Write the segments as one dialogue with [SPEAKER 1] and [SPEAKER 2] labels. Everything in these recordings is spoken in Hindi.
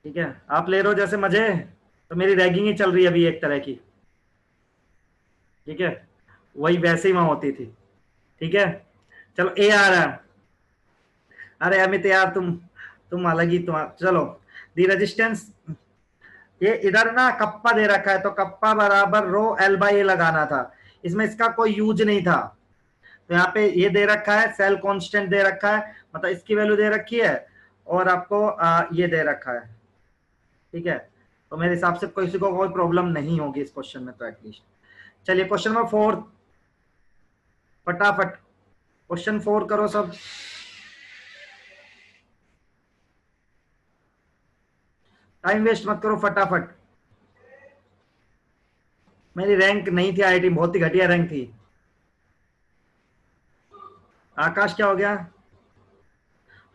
[SPEAKER 1] ठीक है, आप ले रहे हो जैसे मजे, तो मेरी रैगिंग ही चल रही है अभी एक तरह की। ठीक है, वही वैसे ही वहां होती थी। ठीक है, चलो ए आ रहा है। अरे अमित यार, तुम अलग ही, तुम चलो। दी रेजिस्टेंस, ये इधर ना कप्पा दे रखा है, तो कप्पा बराबर रो एल बाई ए लगाना था। इसमें इसका कोई यूज नहीं था, तो यहाँ पे ये दे रखा है, सेल कांस्टेंट दे रखा है, मतलब इसकी वैल्यू दे रखी है, और आपको ये दे रखा है। ठीक है, तो मेरे हिसाब से किसी को कोई प्रॉब्लम नहीं होगी इस क्वेश्चन में तो एटलीस्ट। चलिए क्वेश्चन नंबर 4, फटाफट क्वेश्चन 4 करो सब। टाइम वेस्ट मत करो, फटाफट। मेरी रैंक नहीं थी आईआईटी, बहुत ही घटिया रैंक थी। आकाश क्या हो गया?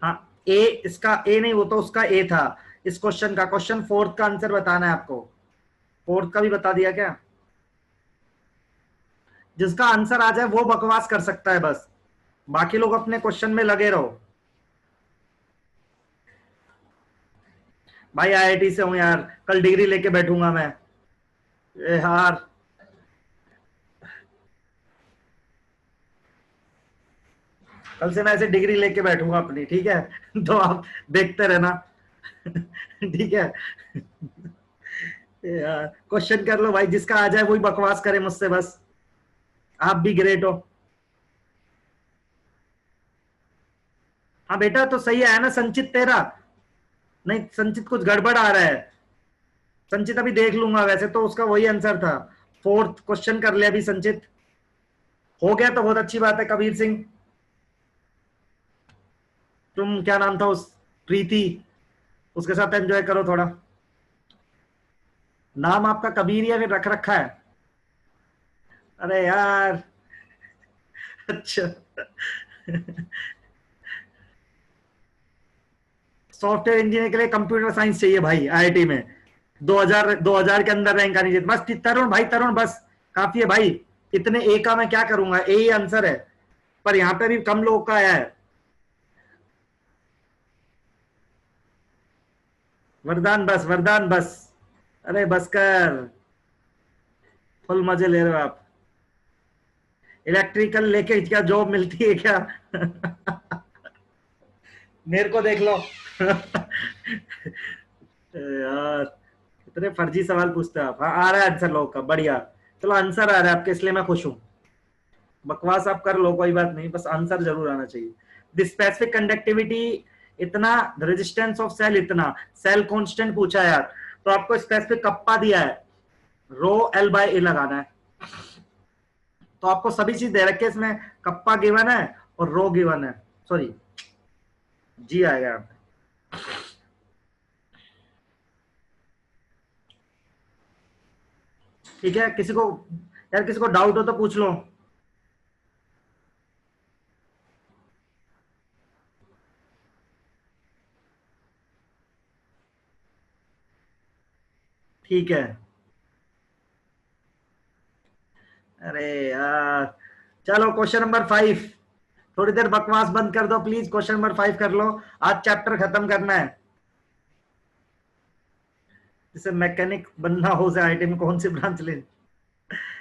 [SPEAKER 1] हाँ, ए, इसका ए नहीं, वो तो उसका ए था। इस क्वेश्चन का, क्वेश्चन 4 का आंसर बताना है आपको। 4 का भी बता दिया क्या? जिसका आंसर आ जाए वो बकवास कर सकता है बस, बाकी लोग अपने क्वेश्चन में लगे रहो। भाई आईआईटी से हूं यार, कल डिग्री लेके बैठूंगा मैं। ए यार, कल से मैं ऐसे डिग्री लेके बैठूंगा अपनी, ठीक है? तो आप देखते रहना। ठीक है यार, क्वेश्चन कर लो भाई, जिसका आ जाए वही बकवास करे मुझसे बस। आप भी ग्रेट हो। हाँ बेटा, तो सही आया ना संचित तेरा? नहीं, संचित कुछ गड़बड़ आ रहा है। संचित अभी देख लूंगा, वैसे तो उसका वही आंसर था। 4th क्वेश्चन कर लिया अभी संचित। हो गया तो बहुत अच्छी बात है। कबीर सिंह, तुम क्या नाम था उस, प्रीति, उसके साथ एंजॉय करो थोड़ा। नाम आपका कबीर या फिर रख रखा है? अरे यार, अच्छा। सॉफ्टवेयर इंजीनियर के लिए कंप्यूटर साइंस चाहिए भाई आईआईटी में। 2000 के अंदर रैंक आनी चाहिए बस। तरुण भाई, तरुण बस, काफी है भाई। इतने ए का मैं क्या करूंगा, ए ही आंसर है, पर यहाँ पे भी कम लोग का आया है। वरदान बस, वरदान बस। अरे बस कर, फुल मजे ले रहे हो आप। इलेक्ट्रिकल लेके क्या जॉब मिलती है क्या? मेरे को देख लो। यार, इतने फर्जी सवाल पूछते हैं आप। हाँ, आ रहा है आंसर लोग का, बढ़िया। चलो आंसर आ रहा है आपके, इसलिए मैं खुश हूं। बकवास आप कर लो, कोई बात नहीं, बस आंसर जरूर आना चाहिए। द स्पेसिफिक कंडक्टिविटी इतना, रेजिस्टेंस ऑफ सेल इतना, सेल कांस्टेंट पूछा है यार, तो आपको स्पेसिफिक कप्पा दिया है, रो एल बाय ए लगाना है। तो आपको सभी चीज दे रखी है इसमें, कप्पा गिवन है और रो गिवन है। सॉरी, जी आएगा यहाँ पे। ठीक है, किसी को, यार किसी को डाउट हो तो पूछ लो। ठीक है, अरे यार, चलो क्वेश्चन नंबर 5। थोड़ी देर बकवास बंद कर दो प्लीज, क्वेश्चन नंबर 5 कर लो। आज चैप्टर खत्म करना है। जैसे मैकेनिक बनना हो से आईटी में कौन सी ब्रांच ले।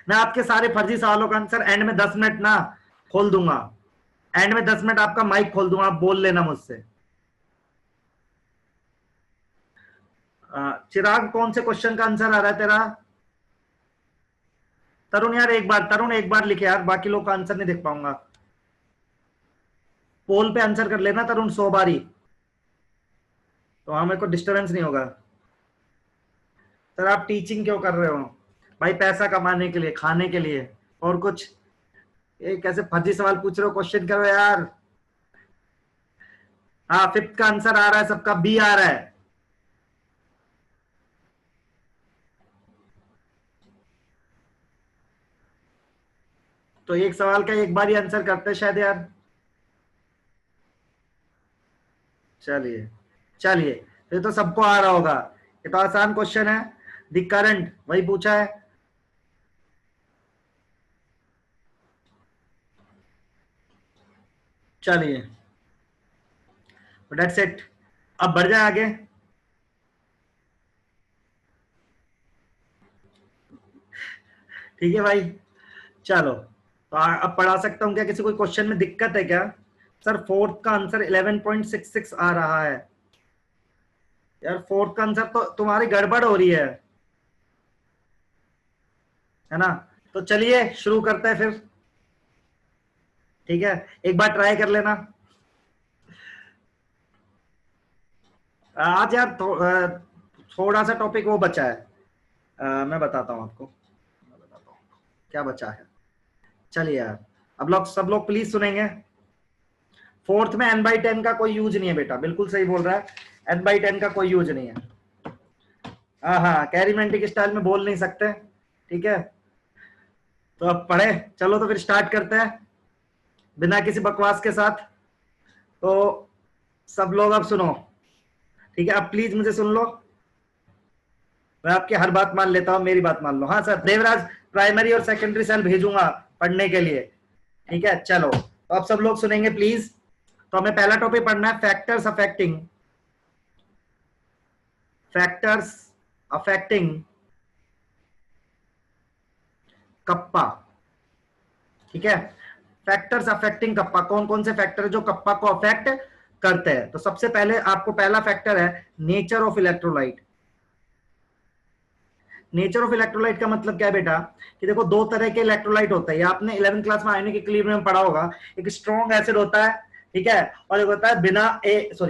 [SPEAKER 1] मैं आपके सारे फर्जी सवालों का आंसर एंड में 10 मिनट ना खोल दूंगा। एंड में 10 मिनट आपका माइक खोल दूंगा, आप बोल लेना मुझसे। चिराग, कौन से क्वेश्चन का आंसर आ रहा है तेरा? तरुण यार एक बार, तरुण एक बार लिखे यार, बाकी लोग का आंसर नहीं देख पाऊंगा। पोल पे आंसर कर लेना तरुण 100 बारी, तो हमें को डिस्टरबेंस नहीं होगा। सर आप टीचिंग क्यों कर रहे हो? भाई पैसा कमाने के लिए, खाने के लिए, और कुछ। ये कैसे फर्जी सवाल पूछ रहे हो, क्वेश्चन करो यार। हाँ, 5th का आंसर आ रहा है सबका, बी आ रहा है। तो एक सवाल का एक बार ही आंसर करते हैं शायद यार। चलिए, चलिए, ये तो सबको आ रहा होगा, ये तो आसान क्वेश्चन है। द करंट वही पूछा है। चलिए, डेट्स इट। अब बढ़ जाए आगे। ठीक है भाई, चलो तो अब पढ़ा सकता हूं क्या? किसी कोई क्वेश्चन में दिक्कत है क्या? सर फोर्थ का आंसर 11.66 आ रहा है। यार फोर्थ का आंसर तो तुम्हारी गड़बड़ हो रही है ना? तो चलिए शुरू करते हैं फिर। ठीक है, एक बार ट्राई कर लेना। आज यार थोड़ा सा टॉपिक वो बचा है। मैं बताता हूँ आपको, मैं बताता हूँ क्या बचा है। चलिए यार, अब लोग सब लोग प्लीज सुनेंगे। फोर्थ में n/10 का कोई यूज नहीं है बेटा, बिल्कुल सही बोल रहा है, n/10 का कोई यूज नहीं है। हाँ हाँ, कैरीमेंटिक स्टाइल में बोल नहीं सकते। ठीक है, तो अब पढ़े, चलो तो फिर स्टार्ट करते हैं बिना किसी बकवास के साथ। तो सब लोग अब सुनो, ठीक है? अब प्लीज मुझे सुन लो, मैं आपकी हर बात मान लेता हूं, मेरी बात मान लो। हाँ सर देवराज, प्राइमरी और सेकेंडरी सेल भेजूंगा पढ़ने के लिए। ठीक है, चलो तो अब सब लोग सुनेंगे प्लीज। तो हमें पहला टॉपिक पढ़ना है, फैक्टर्स अफेक्टिंग कप्पा। ठीक है, फैक्टर्स अफेक्टिंग कप्पा, कौन कौन से फैक्टर है जो कप्पा को अफेक्ट करते हैं? तो सबसे पहले आपको पहला फैक्टर है nature of electrolyte. Nature of electrolyte का मतलब क्या है बेटा? कि देखो दो तरह के इलेक्ट्रोलाइट होते हैं, ये आपने 11th क्लास में आयोनिक इक्विलिब्रियम में पढ़ा होगा। एक स्ट्रॉन्ग एसिड होता है, ठीक है, और एक होता है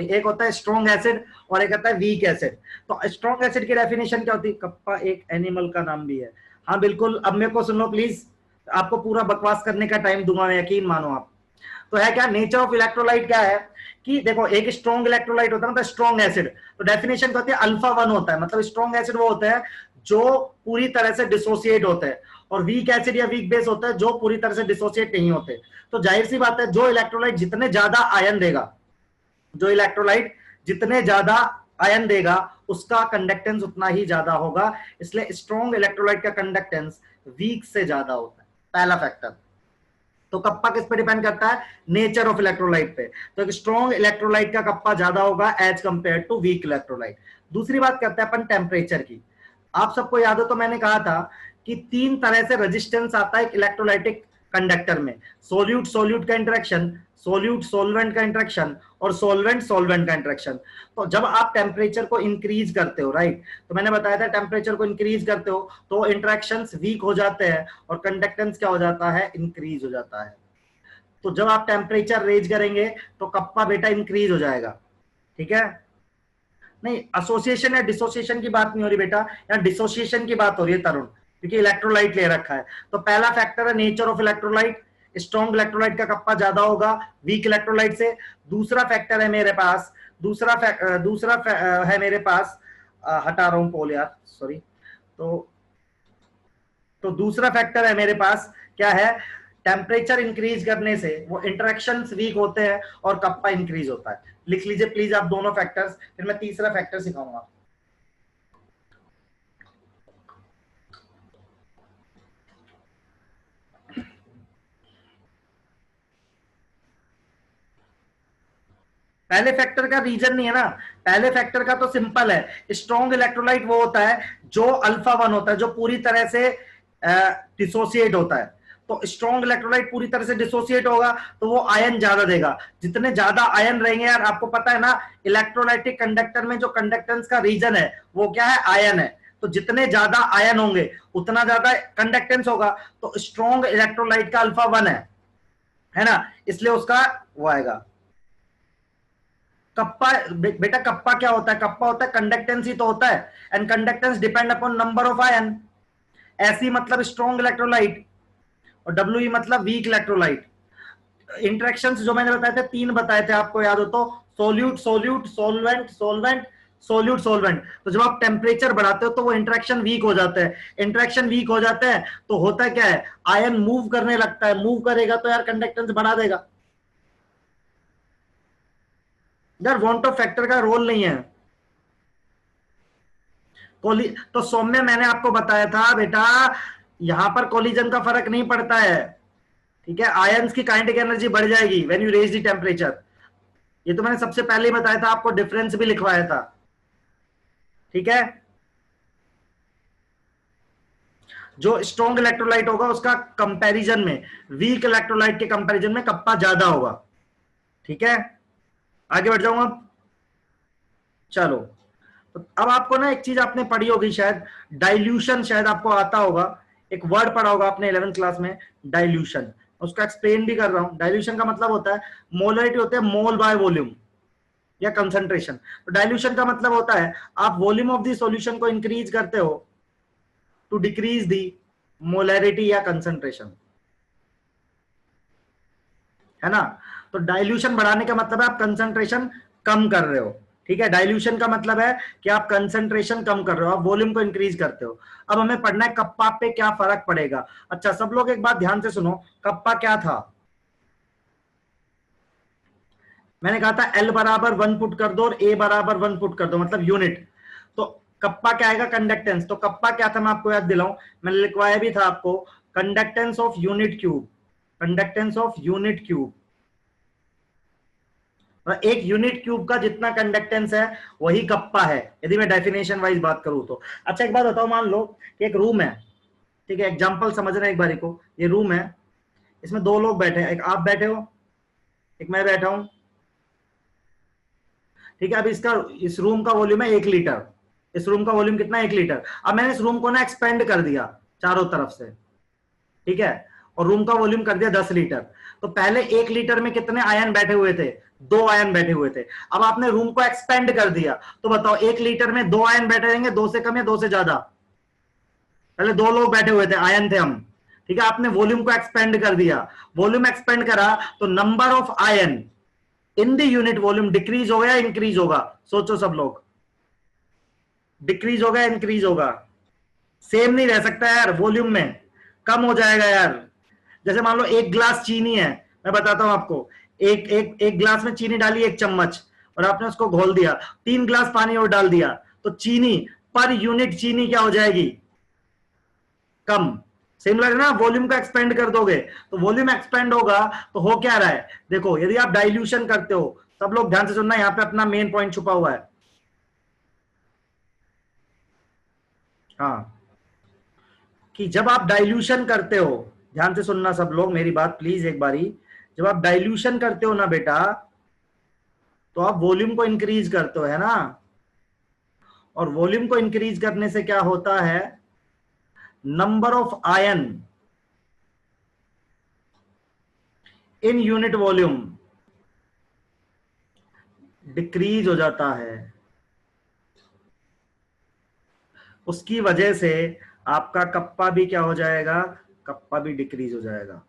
[SPEAKER 1] एक होता है स्ट्रॉन्ग एसिड और एक होता है वीक एसिड। तो स्ट्रॉन्ग एसिड की डेफिनेशन क्या होती है? कप्पा एक एनिमल का नाम भी है। हाँ बिल्कुल, अब मेरे को सुन लो प्लीज, आपको पूरा बकवास करने का टाइम दूंगा मैं, यकीन मानो आप। तो है क्या नेचर ऑफ इलेक्ट्रोलाइट? क्या है कि देखो एक स्ट्रॉन्ग इलेक्ट्रोलाइट होता है मतलब स्ट्रॉन्ग एसिड, तो डेफिनेशन क्या होती है? अल्फा वन होता है, मतलब स्ट्रॉन्ग एसिड वो होता है जो पूरी तरह से डिसोसिएट होते हैं, और वीक एसिड या वीक बेस होता है जो पूरी तरह से डिसोसिएट नहीं होते। तो जाहिर सी बात है, जो इलेक्ट्रोलाइट जितने ज्यादा आयन देगा, जो इलेक्ट्रोलाइट जितने ज्यादा आयन देगा उसका कंडक्टेंस उतना ही ज्यादा होगा, इसलिए स्ट्रॉन्ग इलेक्ट्रोलाइट का कंडक्टेंस वीक से ज्यादा होता है। पहला फैक्टर। तो कप्पा किस पे डिपेंड करता है? नेचर ऑफ इलेक्ट्रोलाइट पे। तो एक स्ट्रॉन्ग इलेक्ट्रोलाइट का कप्पा ज्यादा होगा as compare to weak electrolyte. दूसरी बात करते हैं अपन टेम्परेचर की। आप सबको याद हो तो मैंने कहा था कि तीन तरह से रेजिस्टेंस आता है इलेक्ट्रोलाइटिक कंडक्टर में, सोल्यूट सोल्यूट का इंटरेक्शन, सोल्यूट सोलवेंट का इंटरेक्शन, और सोलवेंट सोलवेंट का इंटरेक्शन। तो जब आप टेम्परेचर को इंक्रीज करते हो, राइट, तो मैंने बताया था टेम्परेचर को इंक्रीज करते हो तो इंटरेक्शंस वीक हो जाते हैं और कंडक्टेंस क्या हो जाता है? इंक्रीज हो जाता है। तो जब आप टेम्परेचर रेज करेंगे तो कप्पा बेटा इंक्रीज हो जाएगा। ठीक है, नहीं एसोसिएशन या डिसोसिएशन की बात नहीं हो रही बेटा, यहाँ डिसोसिएशन की बात हो रही है तरुण, क्योंकि इलेक्ट्रोलाइट ले रखा है। तो पहला फैक्टर है nature of electrolyte, strong electrolyte का कप्पा ज्यादा होगा वीक इलेक्ट्रोलाइट से। दूसरा फैक्टर है मेरे पास, है मेरे पास, हटा रहा हूं पोल यार, सॉरी। तो दूसरा फैक्टर है मेरे पास, क्या है? टेम्परेचर इंक्रीज करने से वो इंटरेक्शंस वीक होते हैं और कप्पा इंक्रीज होता है। लिख लीजिए प्लीज आप दोनों फैक्टर्स, फिर मैं तीसरा फैक्टर सिखाऊंगा। पहले फैक्टर का रीजन नहीं है ना, पहले फैक्टर का तो सिंपल है, स्ट्रॉन्ग इलेक्ट्रोलाइट वो होता है जो अल्फा वन होता है, जो पूरी तरह से डिसोसिएट होता है। तो स्ट्रॉन्ग इलेक्ट्रोलाइट पूरी तरह से डिसोसिएट होगा तो वो आयन ज्यादा देगा। जितने ज्यादा आयन रहेंगे, यार आपको पता है ना इलेक्ट्रोलाइटिक कंडक्टर में जो कंडक्टेंस का रीजन है वो क्या है? आयन है। तो जितने ज्यादा आयन होंगे उतना ज्यादा कंडक्टेंस होगा। तो स्ट्रॉन्ग इलेक्ट्रोलाइट का अल्फा वन है ना, इसलिए उसका वो आएगा। कप्पा बेटा कप्पा क्या होता है? कप्पा होता है कंडक्टेंस ही तो होता है, and conductance depend upon number of ion. ऐसी मतलब स्ट्रॉन्ग इलेक्ट्रोलाइट, और डब्ल्यू ई मतलब वीक इलेक्ट्रोलाइट। इंटरेक्शंस जो मैंने बताए थे तीन बताए थे, आपको याद हो तो, solute solute, solvent solvent, solute solvent. तो जब आप टेम्परेचर बढ़ाते हो तो वो इंटरेक्शन वीक हो जाते हैं। इंटरेक्शन वीक हो जाते हैं तो होता क्या है? आयन मूव करने लगता है, मूव करेगा तो यार कंडक्टेंस बढ़ा देगा। यार वॉन्ट ऑफ फैक्टर का रोल नहीं है। तो सौम्य मैंने आपको बताया था बेटा, यहां पर कोलिजन का फर्क नहीं पड़ता है। ठीक है, आयंस की काइनेटिक एनर्जी बढ़ जाएगी when you raise the temperature. ये तो मैंने सबसे पहले ही बताया था, आपको डिफरेंस भी लिखवाया था। ठीक है, जो स्ट्रॉन्ग इलेक्ट्रोलाइट होगा उसका कंपैरिजन में, वीक इलेक्ट्रोलाइट के कंपैरिजन में कप्पा ज्यादा होगा। ठीक है, आगे बढ़ जाऊंगा। चलो, तो अब आपको ना एक चीज आपने पढ़ी होगी शायद, डाइल्यूशन, शायद आपको आता होगा, एक वर्ड पढ़ा होगा आपने 11th क्लास में, डाइल्यूशन। उसका एक्सप्लेन भी कर रहा हूं। डाइल्यूशन का मतलब होता है, मोलरिटी होते हैं मोल बाय वॉल्यूम या कंसंट्रेशन। तो डाइल्यूशन का मतलब होता है आप वॉल्यूम ऑफ द सॉल्यूशन को इंक्रीज करते हो टू डिक्रीज दी मोलरिटी या कंसंट्रेशन, है ना। तो डाइल्यूशन बढ़ाने का मतलब है आप कंसंट्रेशन कम कर रहे हो। ठीक है, डाइल्यूशन का मतलब है कि आप कंसंट्रेशन कम कर रहे हो, आप वॉल्यूम को इंक्रीज करते हो। अब हमें पढ़ना है कप्पा पे क्या फर्क पड़ेगा। अच्छा, सब लोग एक बात ध्यान से सुनो, कप्पा क्या था। मैंने कहा था L बराबर 1 पुट कर दो और A बराबर 1 पुट कर दो, मतलब यूनिट। तो कप्पा क्या आएगा, कंडक्टेंस। तो कप्पा क्या था मैं आपको याद दिलाऊं, मैंने लिखवाया भी था आपको, conductance of unit cube, conductance of unit cube. एक यूनिट क्यूब का जितना कंडक्टेंस है वही कप्पा है, यदि मैं डेफिनेशन वाइज बात करूं तो। अच्छा, एक बात बताओ, मान लो कि एक रूम है, ठीक है, एग्जांपल समझ रहे हैं एक बारी को। ये रूम है, इसमें दो लोग बैठे हैं, एक आप बैठे हो, एक मैं बैठा हूं। ठीक है, अब इसका, इस रूम का वॉल्यूम है 1 लीटर। इस रूम का वॉल्यूम कितना है, 1 लीटर। अब मैंने इस रूम को ना एक्सपेंड कर दिया चारों तरफ से, ठीक है, और रूम का वॉल्यूम कर दिया 10 लीटर। तो पहले 1 लीटर में कितने आयन बैठे हुए थे, 2 आयन बैठे हुए थे। अब आपने रूम को एक्सपेंड कर दिया, तो बताओ 1 लीटर में 2 आयन बैठे रहेंगे, 2 से कम या 2 से ज्यादा। पहले 2 लोग बैठे हुए थे, आयन थे हम। ठीक है, आपने वॉल्यूम को एक्सपेंड कर दिया, वॉल्यूम एक्सपेंड करा तो number of ion in the unit volume decrease होगा या इंक्रीज होगा, सोचो सब लोग। डिक्रीज होगा या इंक्रीज होगा, सेम नहीं रह सकता यार, वॉल्यूम में कम हो जाएगा यार। जैसे मान लो 1 गिलास चीनी है, मैं बताता हूं आपको, एक गिलास में चीनी डाली 1 चम्मच, और आपने उसको घोल दिया, 3 गिलास पानी और डाल दिया, तो चीनी पर यूनिट चीनी क्या हो जाएगी, कम। सिमिलर है ना, वॉल्यूम का एक्सपेंड कर दोगे तो वॉल्यूम एक्सपेंड होगा, तो हो क्या रहा है, देखो यदि आप डाइल्यूशन करते हो, सब लोग ध्यान से सुनना, यहां पे अपना मेन पॉइंट छुपा हुआ है। हाँ, कि जब आप डाइल्यूशन करते हो, ध्यान से सुनना सब लोग मेरी बात प्लीज एक बारी, जब आप डाइल्यूशन करते हो ना बेटा, तो आप वॉल्यूम को इंक्रीज करते हो, है ना। और वॉल्यूम को इंक्रीज करने से क्या होता है, number of ion in unit volume decrease हो जाता है। उसकी वजह से आपका कप्पा भी क्या हो जाएगा, कप्पा भी डिक्रीज हो जाएगा।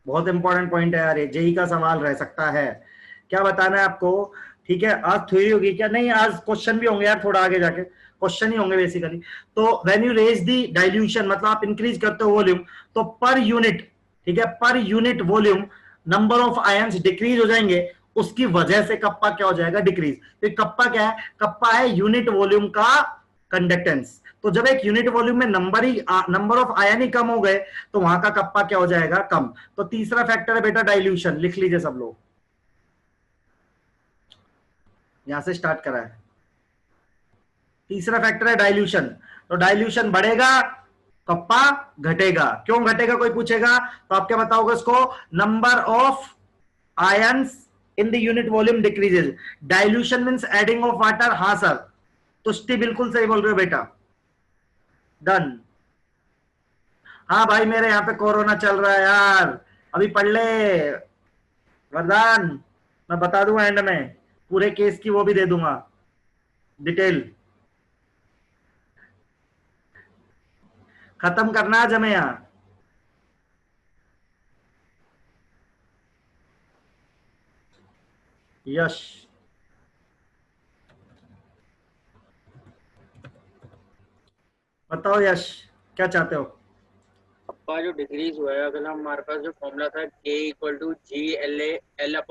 [SPEAKER 1] बहुत इंपॉर्टेंट पॉइंट है यार, ये जेई का सवाल रह सकता है। क्या बताना है आपको, ठीक है, आज थ्योरी होगी क्या, नहीं आज क्वेश्चन भी होंगे यार, थोड़ा आगे जाके क्वेश्चन ही होंगे बेसिकली। तो when you raise the dilution, मतलब आप इंक्रीज करते हो वॉल्यूम, तो पर यूनिट, ठीक है, per unit volume number of ions decrease हो जाएंगे, उसकी वजह से कप्पा क्या हो जाएगा, डिक्रीज। तो कप्पा क्या है, कप्पा है यूनिट वॉल्यूम का कंडक्टेंस। तो जब एक यूनिट वॉल्यूम में नंबर ऑफ आयन ही कम हो गए, तो वहां का कप्पा क्या हो जाएगा, कम। तो तीसरा फैक्टर है बेटा डाइल्यूशन, लिख लीजिए सब लोग, यहां से स्टार्ट करा है। तीसरा फैक्टर है डाइल्यूशन। तो डाइल्यूशन बढ़ेगा, कप्पा घटेगा। क्यों घटेगा कोई पूछेगा तो आप क्या बताओगे इसको, number of ions in the unit volume decreases. Dilution means adding of water, हाँ सर, तुष्टि बिल्कुल सही बोल रहे हो बेटा, डन। हाँ भाई, मेरे यहाँ पे कोरोना चल रहा है यार, अभी पढ़ ले वरदान, मैं बता दूंगा एंड में, पूरे केस की वो भी दे दूंगा डिटेल। खत्म करना आज हमें यहाँ। यश, बताओ यश, क्या चाहते हो।
[SPEAKER 2] का जो डिक्रीज हुआ है, अगर हम, हमारे पास जो फॉर्मूला था K = G L/L/A, है ना,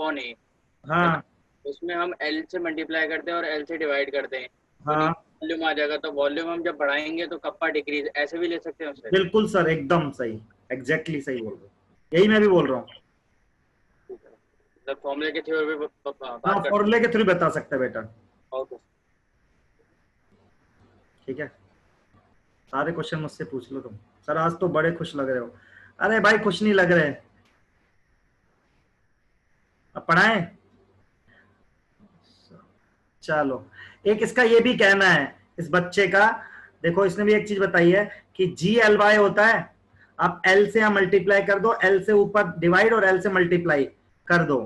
[SPEAKER 1] हाँ
[SPEAKER 2] उसमें हम L से मल्टीप्लाई करते हैं और L से डिवाइड करते हैं, तो
[SPEAKER 1] हाँ,
[SPEAKER 2] नीचे वॉल्यूम आ जाएगा। तो वॉल्यूम हम जब बढ़ाएंगे तो कप्पा डिक्रीज, ऐसे भी ले सकते हैं उससे।
[SPEAKER 1] बिल्कुल सर, एकदम सही, एग्जैक्टली सही बोल रहे हो, यही मैं भी बोल रहा हूँ।
[SPEAKER 2] मतलब फॉर्मूले के थ्रू भी
[SPEAKER 1] हाँ,
[SPEAKER 2] बात कर सकते
[SPEAKER 1] फॉर्मूले के थ्रू बता सकते हैं बेटा।
[SPEAKER 2] हैं। ओके।
[SPEAKER 1] ठीक है, सारे क्वेश्चन मुझसे पूछ लो तुम, सर आज तो बड़े खुश लग रहे हो। अरे भाई खुश नहीं लग रहे, अब पढ़ाएं। चलो, एक इसका ये भी कहना है इस बच्चे का, देखो इसने भी एक चीज बताई है कि जी एल वाई होता है, आप एल से यहां मल्टीप्लाई कर दो, एल से ऊपर डिवाइड और एल से मल्टीप्लाई कर दो।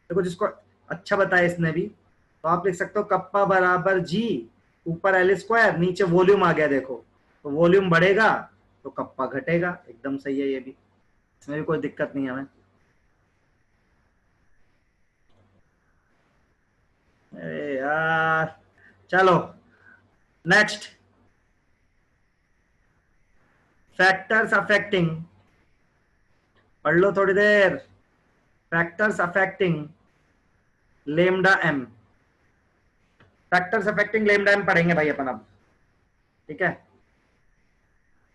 [SPEAKER 1] देखो जिसको अच्छा बताया इसने भी, तो आप लिख सकते हो कप्पा बराबर जी, ऊपर एल स्क्वायर, नीचे वॉल्यूम आ गया देखो, तो वॉल्यूम बढ़ेगा तो कप्पा घटेगा। एकदम सही है ये भी, इसमें भी कोई दिक्कत नहीं है हमें। अरे यार, चलो नेक्स्ट, फैक्टर्स अफेक्टिंग, पढ़ लो थोड़ी देर, factors affecting lambda M, factors affecting lambda M पढ़ेंगे भाई अपन अब, ठीक है।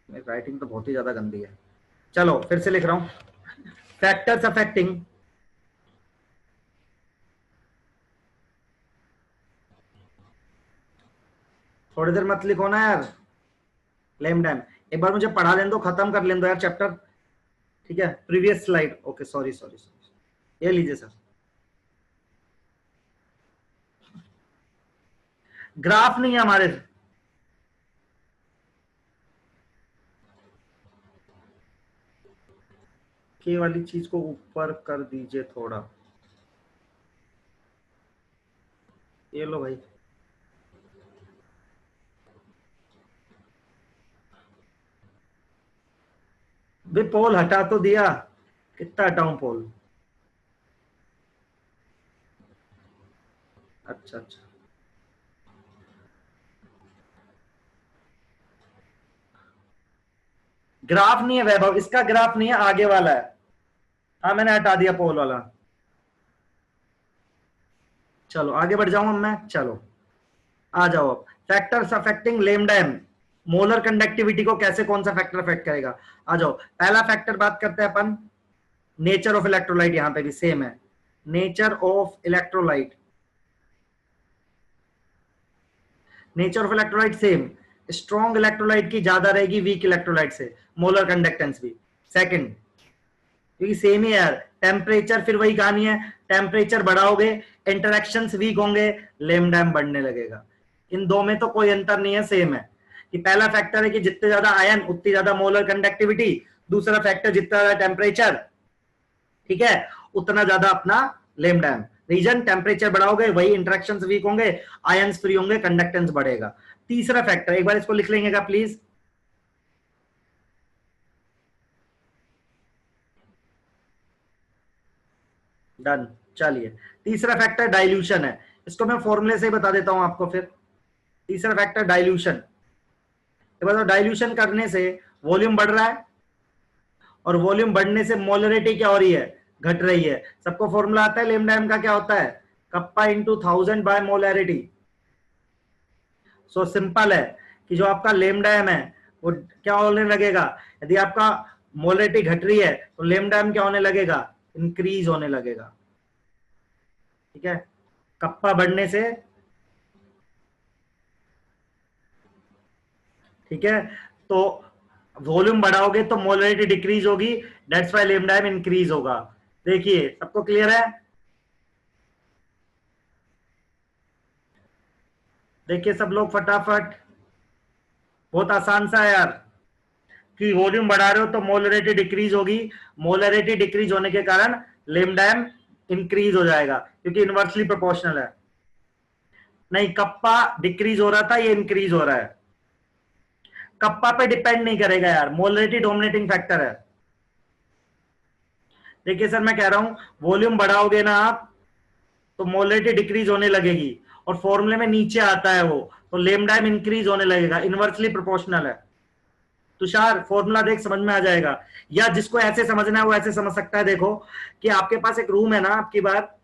[SPEAKER 1] मेरी राइटिंग तो बहुत ही ज्यादा गंदी है, चलो फिर से लिख रहा हूं, फैक्टर्स अफेक्टिंग थोड़ी देर मत लिखो ना यार, लेमडा एम एक बार मुझे पढ़ा लेने दो, खत्म कर लेने दो यार चैप्टर, ठीक है। Previous slide, okay sorry sorry sorry, ये लीजिए सर। ग्राफ नहीं है हमारे, के वाली चीज को ऊपर कर दीजिए थोड़ा, ये लो भाई। वे पोल हटा तो दिया, कितना हटाऊं पोल, अच्छा अच्छा, ग्राफ नहीं है वैभव, इसका ग्राफ नहीं है, आगे वाला है। हाँ मैंने हटा दिया पोल वाला। चलो आगे बढ़ जाऊं अब मैं, चलो आ जाओ अब, factors affecting lambda M, molar conductivity को कैसे कौन सा फैक्टर अफेक्ट करेगा। आ जाओ, पहला फैक्टर बात करते हैं अपन, नेचर ऑफ इलेक्ट्रोलाइट, यहां पे भी सेम है, nature of electrolyte, nature of electrolyte same, strong electrolyte की ज्यादा रहेगी वीक इलेक्ट्रोलाइट से, मोलर कंडक्टेंस भी। सेकंड, क्योंकि सेम ही यार, टेम्परेचर फिर वही कहानी है, टेम्परेचर बढ़ाओगे इंटरेक्शंस वीक होंगे, लेमडा एम बढ़ने लगेगा। इन दो में तो कोई अंतर नहीं है, सेम है। कि पहला फैक्टर है कि जितने ज्यादा आयन उतनी ज्यादा मोलर कंडक्टिविटी, दूसरा फैक्टर जितना ज्यादा टेम्परेचर, ठीक है, उतना ज्यादा अपना लेमडा एम। रीजन, टेम्परेचर बढ़ाओगे वही इंटरेक्शंस वीक होंगे, आयंस फ्री होंगे, कंडक्टेंस बढ़ेगा। तीसरा फैक्टर एक बार इसको लिख लेंगे प्लीज, डन। चलिए, तीसरा फैक्टर डाइल्यूशन है, इसको मैं फॉर्मूले से ही बता देता हूं आपको फिर। तीसरा फैक्टर डाइल्यूशन, डाइल्यूशन करने से वॉल्यूम बढ़ रहा है, और वॉल्यूम बढ़ने से मोलरिटी क्या हो रही है, घट रही है। सबको फॉर्मूला आता है लेमडा एम का, क्या होता है, kappa into 1000 by molarity. So simple है कि जो आपका लेमडा एम है वो क्या होने लगेगा, यदि आपका मोलरिटी घट रही है तो लेमडा एम क्या होने लगेगा, इंक्रीज होने लगेगा, ठीक है। कप्पा बढ़ने से, ठीक है, तो वॉल्यूम बढ़ाओगे तो मोलरिटी डिक्रीज होगी, that's why lambda M increase होगा। देखिए सबको क्लियर है, देखिए सब लोग फटाफट, बहुत आसान सा है यार, कि वॉल्यूम बढ़ा रहे हो तो मोलरिटी डिक्रीज होगी, मोलरिटी डिक्रीज होने के कारण लेमडा एम इंक्रीज हो जाएगा, क्योंकि इनवर्सली प्रोपोर्शनल है। नहीं, कप्पा डिक्रीज हो रहा था, ये इंक्रीज हो रहा है, कप्पा पे डिपेंड नहीं करेगा यार, मोलरिटी डोमिनेटिंग फैक्टर है। देखिए सर मैं कह रहा हूं, वॉल्यूम बढ़ाओगे ना आप तो मोलरिटी डिक्रीज होने लगेगी, और फॉर्मूले में नीचे आता है वो, तो लेमडा एम इंक्रीज होने लगेगा, इनवर्सली प्रोपोर्शनल है। तुषार फॉर्मूला देख समझ में आ जाएगा, या जिसको ऐसे समझना है वो ऐसे समझ सकता है। देखो कि आपके पास एक रूम है ना आपकी बात,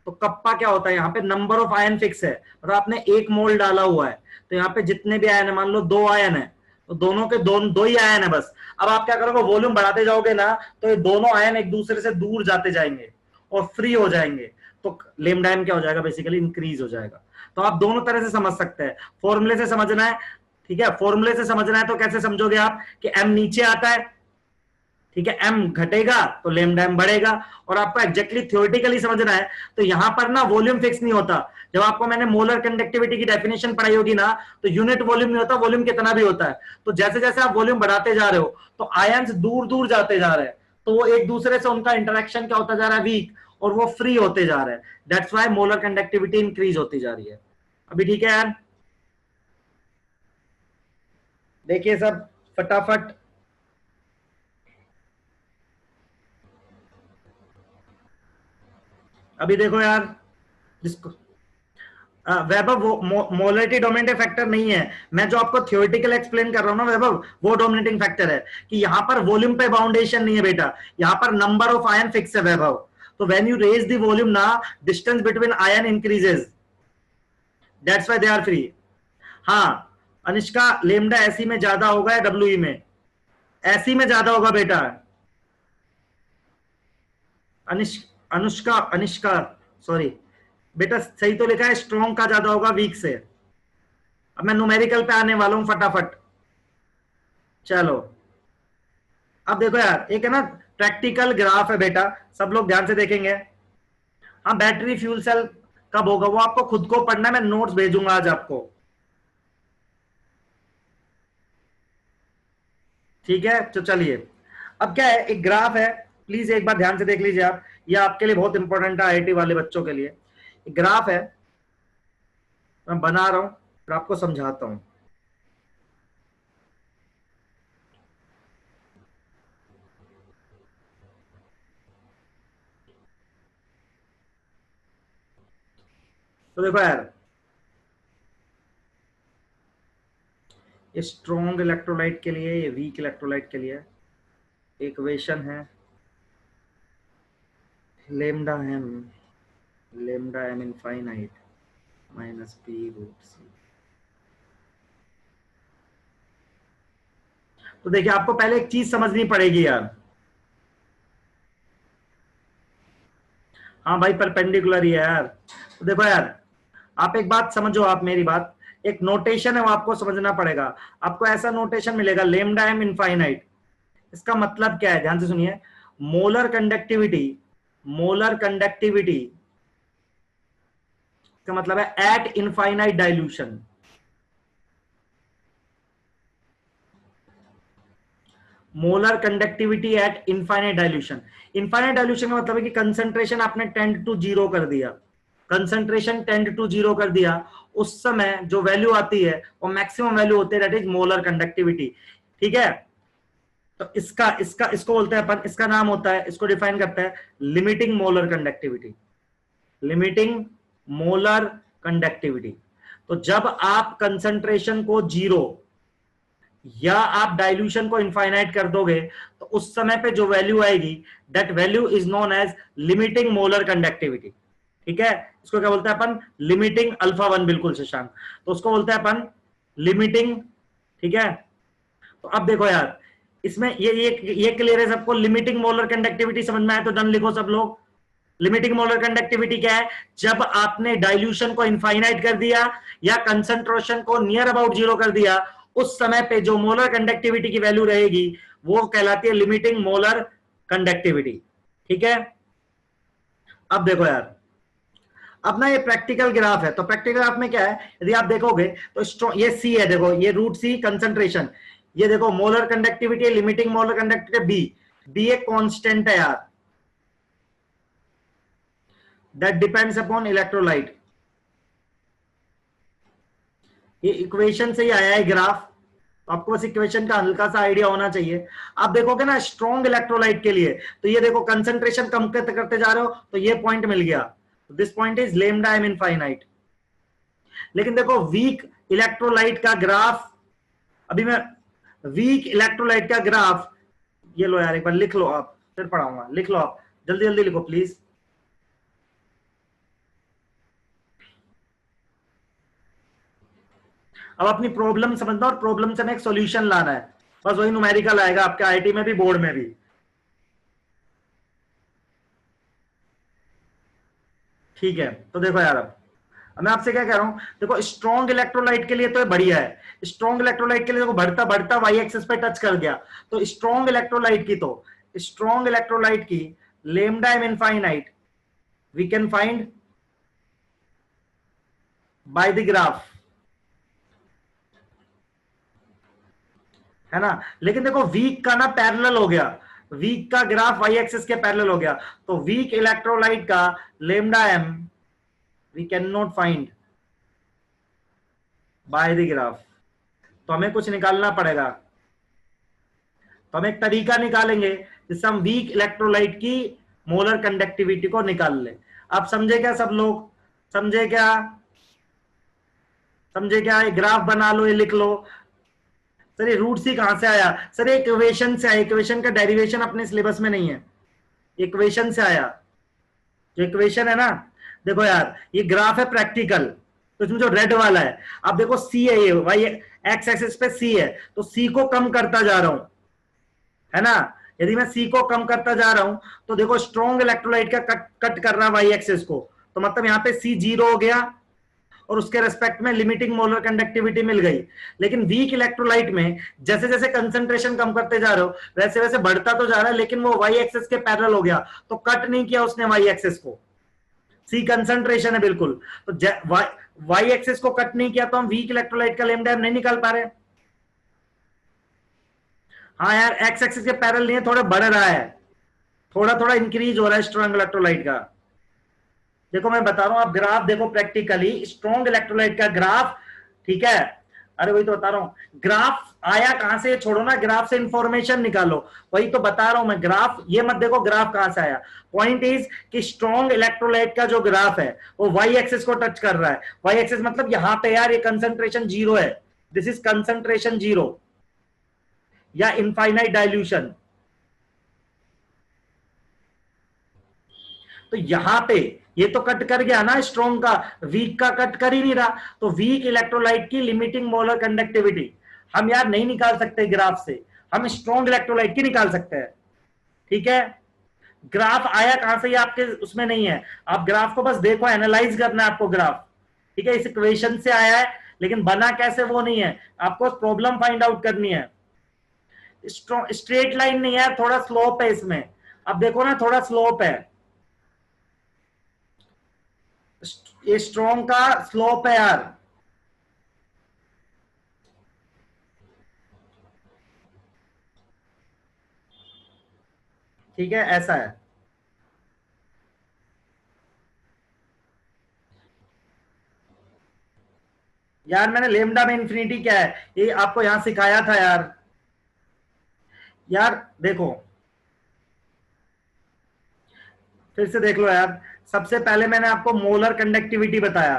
[SPEAKER 1] तो कप्पा क्या होता है, यहाँ पे नंबर ऑफ आयन फिक्स है, और आपने एक मोल डाला हुआ है, तो यहाँ पे जितने भी आयन है, मान लो 2 आयन है, तो दोनों के दो ही आयन है बस। अब आप क्या करोगे, वॉल्यूम बढ़ाते जाओगे ना, तो ये दोनों आयन एक दूसरे से दूर जाते जाएंगे और फ्री हो जाएंगे, तो लेमडा एम क्या हो जाएगा, बेसिकली इंक्रीज हो जाएगा। तो आप दोनों तरह से समझ सकते हैं, फॉर्मूले से समझना है, ठीक है, फॉर्मूले से समझना है तो कैसे समझोगे आप कि m नीचे आता है, ठीक है, m घटेगा तो लेमडा m बढ़ेगा। और आपको एग्जैक्टली थ्योरेटिकली समझना है तो यहां पर ना वॉल्यूम फिक्स नहीं होता। जब आपको मैंने मोलर कंडक्टिविटी की डेफिनेशन पढ़ाई होगी ना, तो यूनिट वॉल्यूम नहीं होता, वॉल्यूम कितना भी होता है। तो जैसे जैसे आप वॉल्यूम बढ़ाते जा रहे हो तो आयंस दूर दूर जाते जा रहे हैं, तो वो एक दूसरे से उनका इंटरेक्शन क्या होता जा रहा है, वीक, और वो फ्री होते जा रहे हैं। That's why molar conductivity increase होती जा रही है। अभी ठीक है यार, देखिए सब फटाफट। अभी देखो यार, जिसको वैभव, वो मोलरिटी डोमिनेटिंग फैक्टर नहीं है। मैं जो आपको थियोरेटिकल एक्सप्लेन कर रहा हूं ना वैभव, वो डोमिनेटिंग फैक्टर है कि यहां पर वॉल्यूम पे बाउंडेशन नहीं है बेटा, यहां पर नंबर ऑफ आयन फिक्स है वैभव। तो when you raise the volume ना, distance between ion increases, that's why they are free. हाँ अनिष्का, लेमडा एसी में ज्यादा होगा या डब्ल्यू में? एसी में ज्यादा होगा बेटा। अनुष्का, अनिष्का, सॉरी बेटा, सही तो लिखा है, स्ट्रॉन्ग का ज्यादा होगा वीक से। अब मैं न्यूमेरिकल पे आने वाला हूं फटाफट। चलो अब देखो यार, एक है ना प्रैक्टिकल ग्राफ है बेटा, सब लोग ध्यान से देखेंगे। हाँ बैटरी फ्यूल सेल कब होगा वो आपको खुद को पढ़ना है, मैं नोट्स भेजूंगा आज आपको, ठीक है। तो चलिए, अब क्या है, एक ग्राफ है, प्लीज एक बार ध्यान से देख लीजिए आप, ये आपके लिए बहुत इंपॉर्टेंट है, आईआईटी वाले बच्चों के लिए। एक ग्राफ है, मैं बना रहा हूं फिर आपको समझाता हूं। तो देखो यार, ये स्ट्रॉन्ग इलेक्ट्रोलाइट के लिए, ये वीक इलेक्ट्रोलाइट के लिए इक्वेशन है, lambda M, lambda M infinite minus P root C. तो देखिए आपको पहले एक चीज समझनी पड़ेगी यार। हाँ भाई परपेंडिकुलर ही है यार। तो देखो यार, आप एक बात समझो, आप मेरी बात, एक नोटेशन है वो आपको समझना पड़ेगा। आपको ऐसा नोटेशन मिलेगा, लेमडा एम इनफाइनाइट, इसका मतलब क्या है, ध्यान से सुनिए। मोलर कंडक्टिविटी, मोलर कंडक्टिविटी का मतलब है eight infinite dilution. Molar conductivity eight infinite dilution. Infinite dilution का मतलब है कि कंसंट्रेशन आपने टेंड टू जीरो कर दिया, कंसंट्रेशन टेंड टू जीरो कर दिया, उस समय जो वैल्यू आती है वो मैक्सिमम वैल्यू होती है, दैट इज मोलर कंडक्टिविटी, ठीक है। तो इसका इसका इसको बोलते हैं अपन, इसका नाम होता है, इसको डिफाइन करता है limiting molar conductivity, limiting molar conductivity. तो जब आप कंसंट्रेशन को जीरो या आप डाइल्यूशन को इनफाइनाइट कर दोगे तो उस समय पे जो वैल्यू आएगी, that value is known as limiting molar conductivity, ठीक है। इसको क्या बोलते हैं अपन, लिमिटिंग अल्फा वन, बिल्कुल शशांक, तो उसको बोलते हैं अपन लिमिटिंग, ठीक है। तो अब देखो यार, इसमें ये क्लियर है सबको, लिमिटिंग मोलर कंडक्टिविटी समझ में आया तो डन लिखो सब लोग। लिमिटिंग मोलर कंडक्टिविटी क्या है, जब आपने डाइल्यूशन को इनफाइनाइट कर दिया या कंसंट्रेशन को नियर अबाउट जीरो कर दिया, उस समय पे जो मोलर कंडक्टिविटी की वैल्यू रहेगी वो कहलाती है लिमिटिंग मोलर कंडक्टिविटी, ठीक है। अब देखो यार, अब ना ये प्रैक्टिकल ग्राफ है, तो प्रैक्टिकल ग्राफ में क्या है, यदि आप देखोगे तो ये सी है, देखो ये रूट सी कंसंट्रेशन, ये देखो molar conductivity, limiting molar conductivity B, B एक कांस्टेंट है यार, दैट डिपेंड्स अपॉन इलेक्ट्रोलाइट। ये इक्वेशन से ही आया है ग्राफ, तो आपको बस इक्वेशन का हल्का सा आइडिया होना चाहिए। आप देखोगे ना स्ट्रॉन्ग इलेक्ट्रोलाइट के लिए, तो ये देखो कंसंट्रेशन कम करते करते जा रहे हो तो ये पॉइंट मिल गया, this point is lambda M infinite. लेकिन देखो वीक इलेक्ट्रोलाइट का ग्राफ, अभी मैं वीक इलेक्ट्रोलाइट का ग्राफ, ये लो यार एक बार लिख लो, आप फिर पढ़ाऊंगा, लिख लो आप, जल्दी जल्दी लिखो प्लीज। अब अपनी प्रॉब्लम समझना और प्रॉब्लम से हमें एक सॉल्यूशन लाना है, बस वही न्यूमेरिकल आएगा आपके आईटी में भी, बोर्ड में भी, ठीक है। तो देखो यार, मैं आपसे क्या कह रहा हूं, देखो स्ट्रॉन्ग इलेक्ट्रोलाइट के लिए तो ये बढ़िया है, स्ट्रॉन्ग इलेक्ट्रोलाइट के लिए देखो बढ़ता बढ़ता वाई एक्सिस पे टच कर गया, तो स्ट्रॉन्ग इलेक्ट्रोलाइट की, तो स्ट्रॉन्ग इलेक्ट्रोलाइट की lambda M infinite we can find by the graph, है ना। लेकिन देखो वीक का ना पैरेलल हो गया, वीक का ग्राफ वाई एक्सिस के पैरेलल हो गया, तो वीक इलेक्ट्रोलाइट का lambda M we can not find by the graph. तो हमें कुछ निकालना पड़ेगा, तो हम एक तरीका निकालेंगे जिससे हम वीक इलेक्ट्रोलाइट की मोलर कंडक्टिविटी को निकाल ले। आप समझे क्या सब लोग, समझे क्या, समझे क्या, ये ग्राफ बना लो, ये लिख लो। सर ये रूट सी कहां से आया, सर ये इक्वेशन से आया, इक्वेशन का डेरिवेशन अपने सिलेबस में नहीं है, इक्वेशन से आया, जो इक्वेशन है ना, देखो यार ये ग्राफ है प्रैक्टिकल, तो इसमें जो रेड वाला है, अब देखो सी है, ये वाई एक्स एक्सिस पे सी है, तो सी को कम करता जा रहा हूं, है ना। यदि मैं सी को कम करता जा रहा हूं तो देखो स्ट्रॉन्ग इलेक्ट्रोलाइट का कट कर रहा है वाई एक्सिस को, तो मतलब यहां पे सी 0 हो गया और उसके रेस्पेक्ट में लिमिटिंग मोलर कंडक्टिविटी मिल गई। लेकिन वीक इलेक्ट्रोलाइट में जैसे जैसे कंसंट्रेशन कम करते जा रहे हो वैसे वैसे बढ़ता तो जा रहा है, लेकिन वो वाई एक्सिस के पैरेलल हो गया, तो कट नहीं किया उसने वाई एक्सिस को, सी कंसंट्रेशन है बिल्कुल, तो वाई एक्सिस को कट नहीं किया, तो हम वीक इलेक्ट्रोलाइट का लेमडा नहीं निकाल पा रहे। हाँ यार एक्स एक्सिस के पैरेलल नहीं है, थोड़ा बढ़ रहा है, थोड़ा थोड़ा इंक्रीज हो रहा है स्ट्रॉन्ग इलेक्ट्रोलाइट का। देखो मैं बता रहा हूं, आप ग्राफ देखो प्रैक्टिकली स्ट्रॉन्ग इलेक्ट्रोलाइट का ग्राफ, ठीक है। अरे वही तो बता रहा हूं, ग्राफ आया कहां से, छोड़ो ना, ग्राफ से इंफॉर्मेशन निकालो, वही तो बता रहा हूं मैं। ग्राफ ये मत देखो ग्राफ कहां से आया, पॉइंट इज कि स्ट्रॉन्ग इलेक्ट्रोलाइट का जो ग्राफ है वो वाई एक्सिस को टच कर रहा है। वाई एक्सिस मतलब यहां पे यार ये कंसंट्रेशन 0 है, दिस इज कंसंट्रेशन 0 या इनफाइनाइट डाइल्यूशन। तो यहां पे ये तो कट कर गया ना स्ट्रॉन्ग का, वीक का कट कर ही नहीं रहा, तो वीक इलेक्ट्रोलाइट की लिमिटिंग मोलर कंडक्टिविटी हम यार नहीं निकाल सकते ग्राफ से, हम स्ट्रॉन्ग इलेक्ट्रोलाइट की निकाल सकते हैं, ठीक है। ग्राफ आया कहां से ये आपके उसमें नहीं है, आप ग्राफ को बस देखो, एनालाइज करना है आपको ग्राफ, ठीक है। इस इक्वेशन से आया है, लेकिन बना कैसे वो नहीं है, आपको प्रॉब्लम फाइंड आउट करनी है। स्ट्रेट लाइन नहीं है, थोड़ा स्लोप है इसमें, अब देखो ना थोड़ा स्लोप है, ये स्ट्रॉन्ग का स्लोप है यार, ठीक है, ऐसा है। यार मैंने लेमडा में इंफिनिटी क्या है ये आपको यहां सिखाया था यार, यार देखो फिर से देख लो यार, सबसे पहले मैंने आपको मोलर कंडक्टिविटी बताया,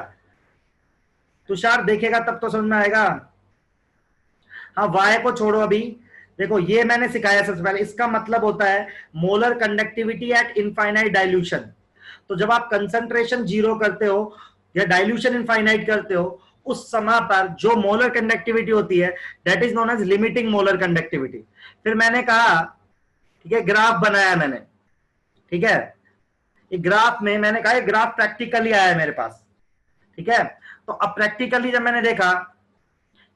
[SPEAKER 1] तुषार देखेगा तब तो समझ में आएगा। हाँ वाई को छोड़ो अभी, देखो ये मैंने सिखाया सबसे पहले, इसका मतलब होता है molar conductivity eight infinite dilution. तो जब आप कंसंट्रेशन 0 करते हो या डाइल्यूशन इनफाइनाइट करते हो, उस समय पर जो मोलर कंडक्टिविटी होती है that is known as limiting molar conductivity. फिर मैंने कहा, ठीक है, ग्राफ बनाया मैंने, ठीक है, ये ग्राफ में मैंने कहा ग्राफ प्रैक्टिकली आया है मेरे पास, ठीक है। तो अब प्रैक्टिकली जब मैंने देखा,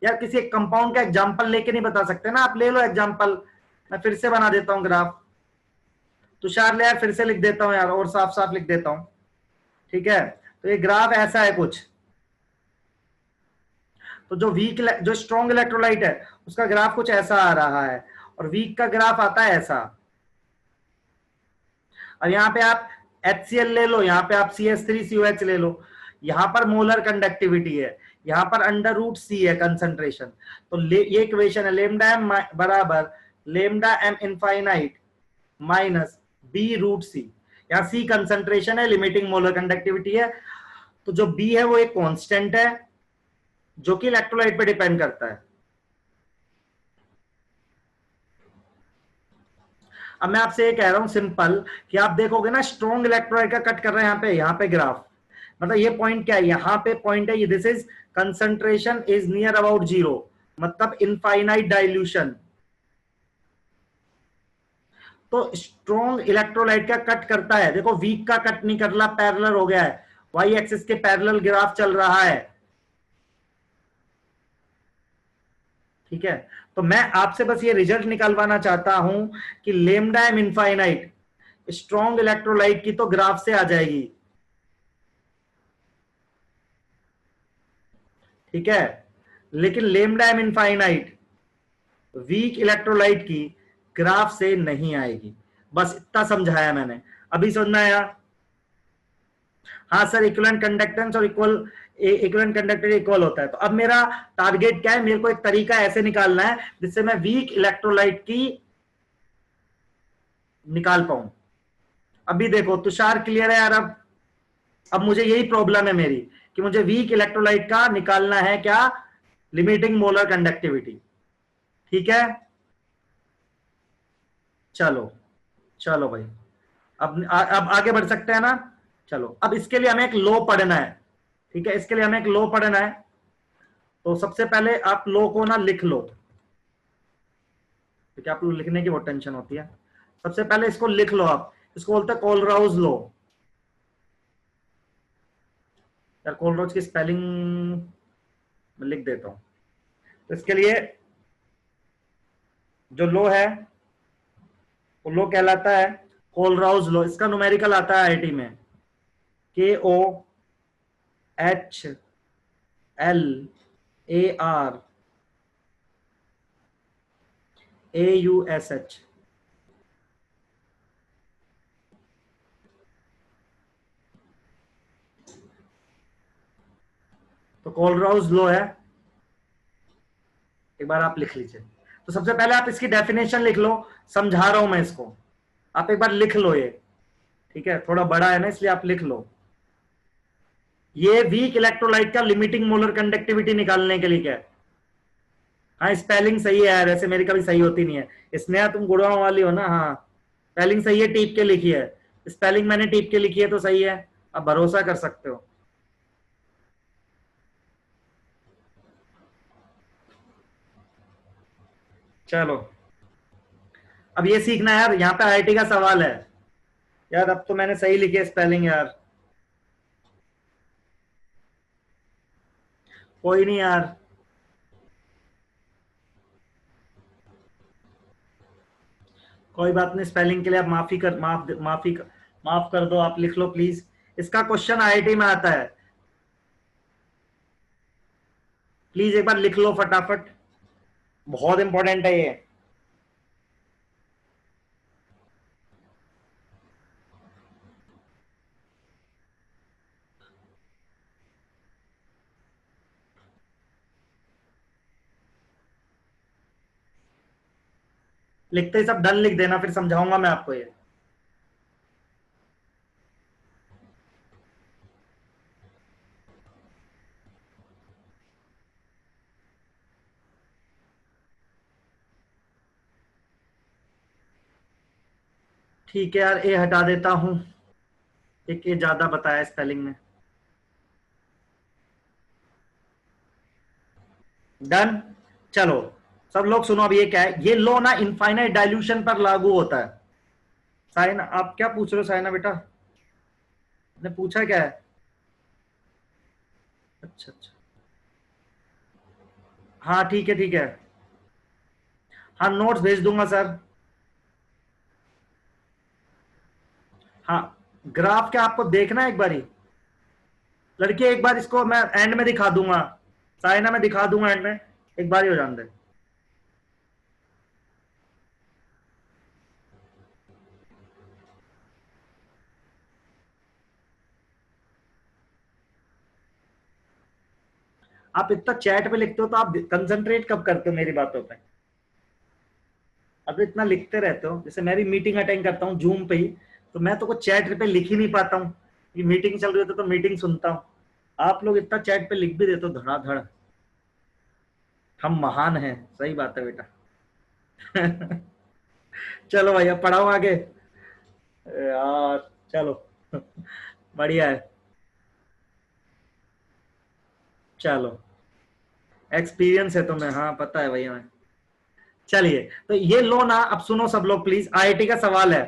[SPEAKER 1] यार किसी एक कंपाउंड का एग्जांपल लेके नहीं बता सकते ना, आप ले लो एग्जांपल, मैं फिर से बना देता हूं ग्राफ, तुषार ले यार फिर से लिख देता हूं यार, और साफ साफ लिख देता हूं, ठीक है। तो ये ग्राफ ऐसा है कुछ, तो जो स्ट्रॉन्ग इलेक्ट्रोलाइट है उसका ग्राफ कुछ ऐसा आ रहा है, और वीक का ग्राफ आता है ऐसा। और यहाँ पे आप HCl ले लो, यहाँ पे आप CH3COH ले लो, यहां पर मोलर कंडक्टिविटी है, यहां पर अंडर रूट सी है कंसंट्रेशन, तो ये इक्वेशन है लेमडा एम बराबर lambda M infinite minus B root C. यहाँ सी कंसंट्रेशन है, लिमिटिंग मोलर कंडक्टिविटी है, तो जो बी है वो एक कांस्टेंट है जो कि इलेक्ट्रोलाइट पे डिपेंड करता है। अब मैं आपसे ये कह रहा हूं सिंपल कि आप देखोगे ना स्ट्रॉन्ग इलेक्ट्रोलाइट का कट कर रहे हैं यहाँ पे ग्राफ, मतलब ये पॉइंट क्या है, यहाँ पे पॉइंट है, this is concentration is near about 0, मतलब इनफाइनाइट डाइल्यूशन। तो स्ट्रॉन्ग इलेक्ट्रोलाइट का कट करता है, देखो वीक का कट नहीं कर रहा, पैरेलल हो गया है, वाई एक्सिस के पैरेलल ग्राफ चल रहा है, ठीक है। तो मैं आपसे बस ये रिजल्ट निकालवाना चाहता हूं कि lambda M infinite strong electrolyte की तो ग्राफ से आ जाएगी, ठीक है, लेकिन lambda M infinite weak electrolyte की ग्राफ से नहीं आएगी। बस इतना समझाया मैंने, अभी समझ में आया? हाँ सर, इक्विवेलेंट कंडक्टेंस और इक्विवेलेंट कंडक्टर इक्वल होता है। तो अब मेरा टारगेट क्या है, मेरे को एक तरीका ऐसे निकालना है जिससे मैं वीक इलेक्ट्रोलाइट की निकाल पाऊं। अभी देखो तुषार, क्लियर है यार? अब मुझे यही प्रॉब्लम है मेरी कि मुझे वीक इलेक्ट्रोलाइट का निकालना है क्या, लिमिटिंग मोलर कंडक्टिविटी, ठीक है। चलो चलो भाई, अब आगे बढ़ सकते हैं ना। चलो, अब इसके लिए हमें एक लॉ पढ़ना है, ठीक है, इसके लिए हमें एक लॉ पढ़ना है। तो सबसे पहले आप लॉ को ना लिख लो, ठीक है, आप लोग लिखने की बहुत टेंशन होती है। सबसे पहले इसको लिख लो आप, इसको बोलते हैं कोलराउज लॉ। यार कोलराउज की स्पेलिंग मैं लिख देता हूं। तो इसके लिए जो लॉ है वो लॉ कहलाता है कोलराउज लॉ। इसका न्यूमेरिकल आता है आईआईटी में KOHLARAUSH। तो कोलराउज लॉ है, एक बार आप लिख लीजिए। तो सबसे पहले आप इसकी डेफिनेशन लिख लो, समझा रहा हूं मैं इसको, आप एक बार लिख लो ये, ठीक है, थोड़ा बड़ा है ना इसलिए आप लिख लो। ये वीक इलेक्ट्रोलाइट का लिमिटिंग मोलर कंडक्टिविटी निकालने के लिए क्या है। हाँ स्पेलिंग सही है यार, वैसे मेरी कभी सही होती नहीं है। स्नेहा तुम गुड़गांव वाली हो ना? हाँ स्पेलिंग सही है, टीप के लिखी है, स्पेलिंग मैंने टीप के लिखी है तो सही है, आप भरोसा कर सकते हो। चलो अब ये सीखना है यार, यहाँ पे आईआईटी का सवाल है यार। अब तो मैंने सही लिखी है स्पेलिंग यार, कोई नहीं यार, कोई बात नहीं, स्पेलिंग के लिए आप माफ कर दो, आप लिख लो प्लीज। इसका क्वेश्चन आईआईटी में आता है, प्लीज एक बार लिख लो फटाफट, बहुत इंपॉर्टेंट है ये। लिखते ही सब डन लिख देना, फिर समझाऊंगा मैं आपको ये। ठीक है यार, ए हटा देता हूं, एक ए ज्यादा बताया स्पेलिंग में। डन। चलो सब लोग सुनो, अब ये क्या है, ये लो ना इनफाइनाइट डाइल्यूशन पर लागू होता है। साइना, आप क्या पूछ रहे हो साइना बेटा? ने पूछा क्या है? अच्छा अच्छा, हाँ ठीक है ठीक है, हाँ नोट्स भेज दूंगा सर। हाँ ग्राफ क्या आपको देखना है एक बारी? लड़के एक बार इसको मैं एंड में दिखा दूंगा, साइना में दिखा दूंगा एंड में, एक बार ही हो जाने दे। आप इतना चैट पे लिखते हो तो आप कंसंट्रेट कब करते हो मेरी बातों पे? अब इतना लिखते रहते हो, जैसे मैं भी मीटिंग अटेंड करता हूँ जूम पे ही, तो मैं तो कुछ चैट पे लिख ही नहीं पाता हूँ, ये मीटिंग चल रही होती तो मीटिंग सुनता हूँ। आप लोग इतना चैट पे लिख भी देते हो धड़ाधड़, हम महान हैं। सही बात है बेटा। चलो भाई अब पढ़ाओ आगे यार, चलो बढ़िया है। चलो एक्सपीरियंस है तुम्हें, हाँ पता है भैया मैं। चलिए तो ये लो ना, अब सुनो सब लोग प्लीज, आईआईटी का सवाल है।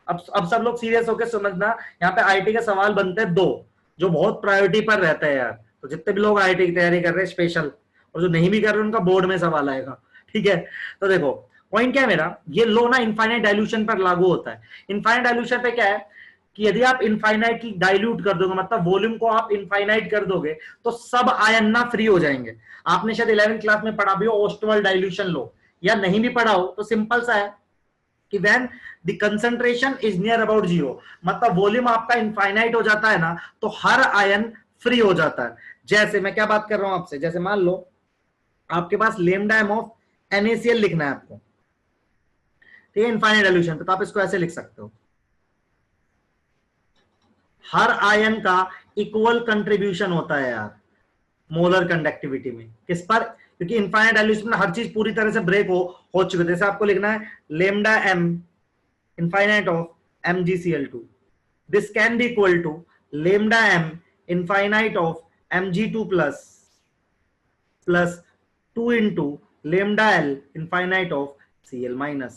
[SPEAKER 1] अब सब लोग सीरियस होकर समझना, यहाँ पे आईआईटी का सवाल बनते हैं दो। जो बहुत प्रायोरिटी पर रहता है यार। तो जितने भी लोग आईआईटी की तैयारी कर रहे हैं स्पेशल, और जो नहीं भी कर रहे उनका बोर्ड में सवाल आएगा, ठीक है। तो देखो पॉइंट क्या है मेरा, ये लो ना इनफाइनाइट डाइल्यूशन पर लागू होता है। इनफाइनाइट डाइल्यूशन पे क्या है कि यदि आप इनफाइनाइट की डाइल्यूट कर दोगे, मतलब वॉल्यूम को आप इनफाइनाइट कर दोगे, तो सब आयन ना फ्री हो जाएंगे। आपने शायद 11वीं क्लास में पढ़ा भी हो ओस्टवाल डाइल्यूशन लो, या नहीं भी पढ़ा हो तो सिंपल सा है कि when the concentration is near about zero, मतलब वॉल्यूम आपका इनफाइनाइट हो जाता है ना, तो हर आयन फ्री हो जाता है। जैसे मैं क्या बात कर रहा हूं आपसे, जैसे मान लो आपके पास लेमडा एम ऑफ NaCl लिखना है आपको, ठीक है, इनफाइनाइट डाइल्यूशन पे, तो आप इसको ऐसे लिख सकते हो, हर आयन का इक्वल कंट्रीब्यूशन होता है यार मोलर कंडक्टिविटी में। किस पर? क्योंकि इनफाइनाइट डाइल्यूशन में हर चीज पूरी तरह से ब्रेक हो चुकी है। जैसे आपको लिखना है lambda M infinite of MgCl2. This can be equal to lambda m infinite of Mg2 plus 2 into lambda L infinite of Cl minus.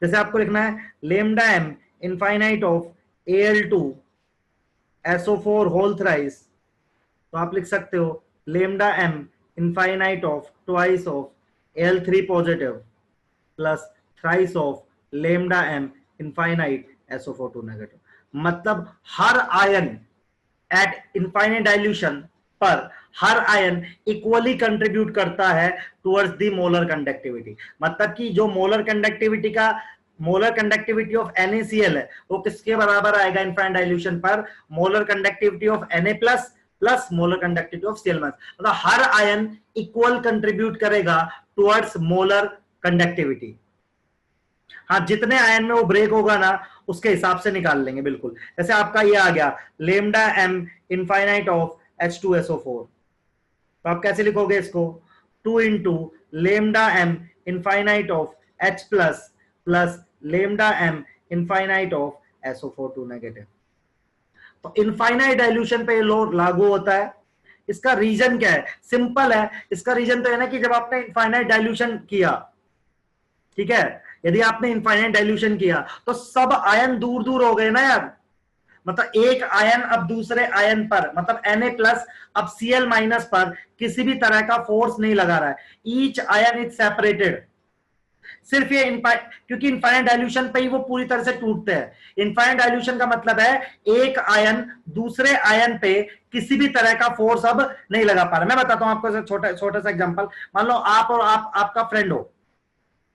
[SPEAKER 1] जैसे आपको लिखना है lambda m infinite of Al2 SO4 whole thrice, तो आप लिख सकते हो lambda m infinite of twice of Al3 positive plus thrice of lambda m infinite SO4 negative. मतलब हर आयन एट इनफाइनाइट डाइल्यूशन पर हर आयन इक्वली कंट्रीब्यूट करता है टुवर्ड्स द मोलर कंडक्टिविटी। मतलब कि जो मोलर कंडक्टिविटी ऑफ NaCl है वो किसके बराबर आएगा इनफाइनाइट डाइल्यूशन पर? Molar conductivity of Na plus molar conductivity of Cl minus. मतलब हर आयन इक्वल कंट्रीब्यूट करेगा टुवर्ड्स मोलर कंडक्टिविटी। हाँ, जितने आयन में वो ब्रेक होगा ना उसके हिसाब से निकाल लेंगे बिल्कुल। जैसे आपका ये आ गया lambda m infinite of H2SO4, तो आप कैसे लिखोगे इसको? 2 into lambda m infinite of H plus lambda m infinite of SO4 negative. तो इनफाइनाइट डाइल्यूशन पे लो लागू होता है। इसका रीजन क्या है? सिंपल है, इसका रीजन तो है ना कि जब आपने इनफाइनाइट डाइल्यूशन किया, ठीक है, यदि आपने इनफाइनाइट डाइल्यूशन किया तो सब आयन दूर दूर हो गए ना यार। मतलब एक आयन अब दूसरे आयन पर, मतलब Na+ अब Cl- पर किसी भी तरह का फोर्स नहीं लगा रहा है। Each ion is separated. सिर्फ ये क्योंकि इनफाइनाइट डाइल्यूशन पे ही वो पूरी तरह से टूटते हैं। इनफाइनाइट डाइल्यूशन का मतलब है एक आयन दूसरे आयन पे किसी भी तरह का फोर्स अब नहीं लगा पा रहा। मैं बताता हूं आपको छोटा छोटा सा एग्जांपल। मान लो आप और आपका फ्रेंड हो,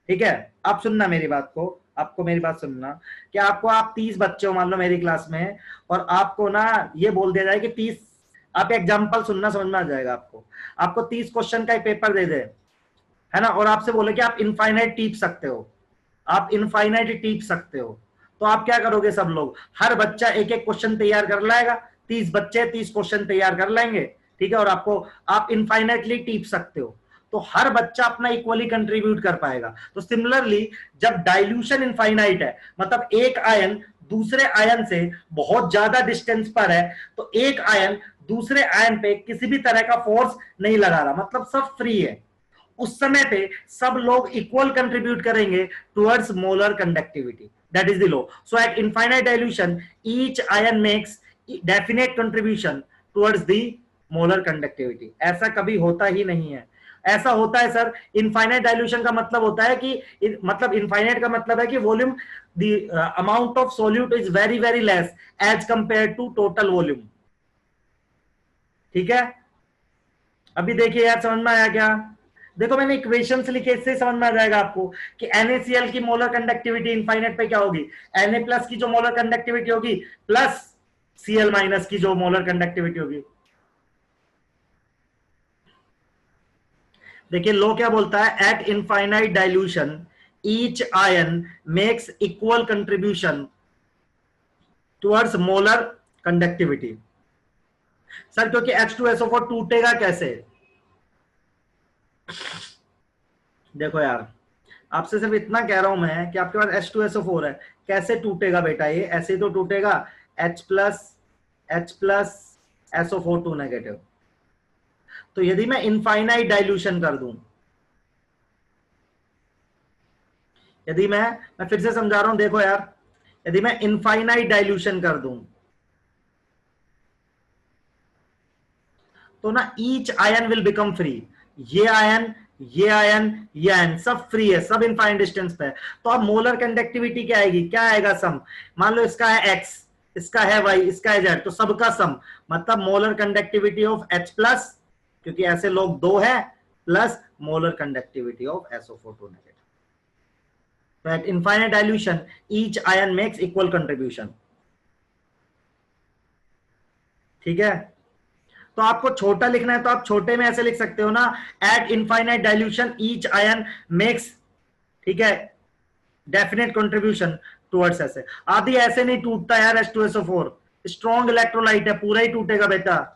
[SPEAKER 1] ठीक है, आप सुनना मेरी बात को, आपको मेरी बात सुनना कि आप 30 बच्चे हो मान लो मेरी क्लास में, और आपको ना ये बोल दिया जाए कि 30, आप एग्जांपल सुनना, समझ में आ जाएगा आपको 30 क्वेश्चन का एक पेपर दे दे, है ना, और आपसे बोले कि आप इनफाइनाइट टीप सकते हो, आप इनफाइनाइट टीप सकते हो, तो आप क्या करोगे? सब लोग, हर बच्चा एक एक क्वेश्चन तैयार कर लाएगा, 30 बच्चे 30 क्वेश्चन तैयार कर लेंगे, ठीक है, और आप इनफाइनाइटली टीप सकते हो, तो हर बच्चा अपना इक्वली कंट्रीब्यूट कर पाएगा। तो सिमिलरली जब डाइल्यूशन इनफाइनाइट है, मतलब एक आयन दूसरे आयन से बहुत ज्यादा डिस्टेंस पर है, तो एक आयन दूसरे आयन पे किसी भी तरह का फोर्स नहीं लगा रहा, मतलब सब फ्री है। उस समय पे सब लोग इक्वल कंट्रीब्यूट करेंगे towards molar conductivity, that is the law. So eight infinite dilution each ion makes definite contribution towards the molar conductivity. ऐसा कभी होता ही नहीं है। ऐसा होता है सर, इनफाइनाइट डाइल्यूशन का मतलब होता है कि मतलब इनफाइनाइट का मतलब है कि volume, the amount of solute is very very less as compare to total volume, ठीक है। अभी देखिए यार, समझ में आया क्या? देखो मैंने इक्वेशन से लिखे, इससे समझ में आ जाएगा आपको कि NaCl की मोलर कंडक्टिविटी इनफाइनाइट पे क्या होगी? Na+ की जो मोलर कंडक्टिविटी होगी प्लस Cl- की जो मोलर कंडक्टिविटी होगी। देखिए लो क्या बोलता है? Eight infinite dilution each ion makes equal contribution towards molar conductivity. Sir क्योंकि H2SO4 टूटेगा कैसे? देखो यार, आपसे सिर्फ इतना कह रहा हूं मैं कि आपके पास H2SO4 है, कैसे टूटेगा बेटा? ये ऐसे ही तो टूटेगा, H+ SO4 नेगेटिव। तो यदि मैं इनफाइनाइट डाइल्यूशन कर दूं, यदि मैं फिर से समझा रहा हूं, देखो यार, यदि मैं इनफाइनाइट डाइल्यूशन कर दूं, तो ना each ion will become free. ये आयन, ये आयन, ये आयन सब फ्री है, सब इनफाइनाइट डिस्टेंस पे है। तो अब मोलर कंडक्टिविटी क्या आएगी, क्या आएगा सम। मान लो इसका है x, इसका है y, इसका है z, तो सबका सम मतलब molar conductivity of H plus, क्योंकि ऐसे लोग दो है, plus molar conductivity of SO4 negative. तो at infinite dilution each ion makes equal contribution. ठीक है, तो आपको छोटा लिखना है तो आप छोटे में ऐसे लिख सकते हो ना, eight infinite dilution each ion makes, ठीक है, डेफिनेट कंट्रीब्यूशन टुवर्ड्स। ऐसे आदि ऐसे नहीं टूटता यार H2SO4, स्ट्रॉन्ग इलेक्ट्रोलाइट है, पूरा ही टूटेगा बेटा।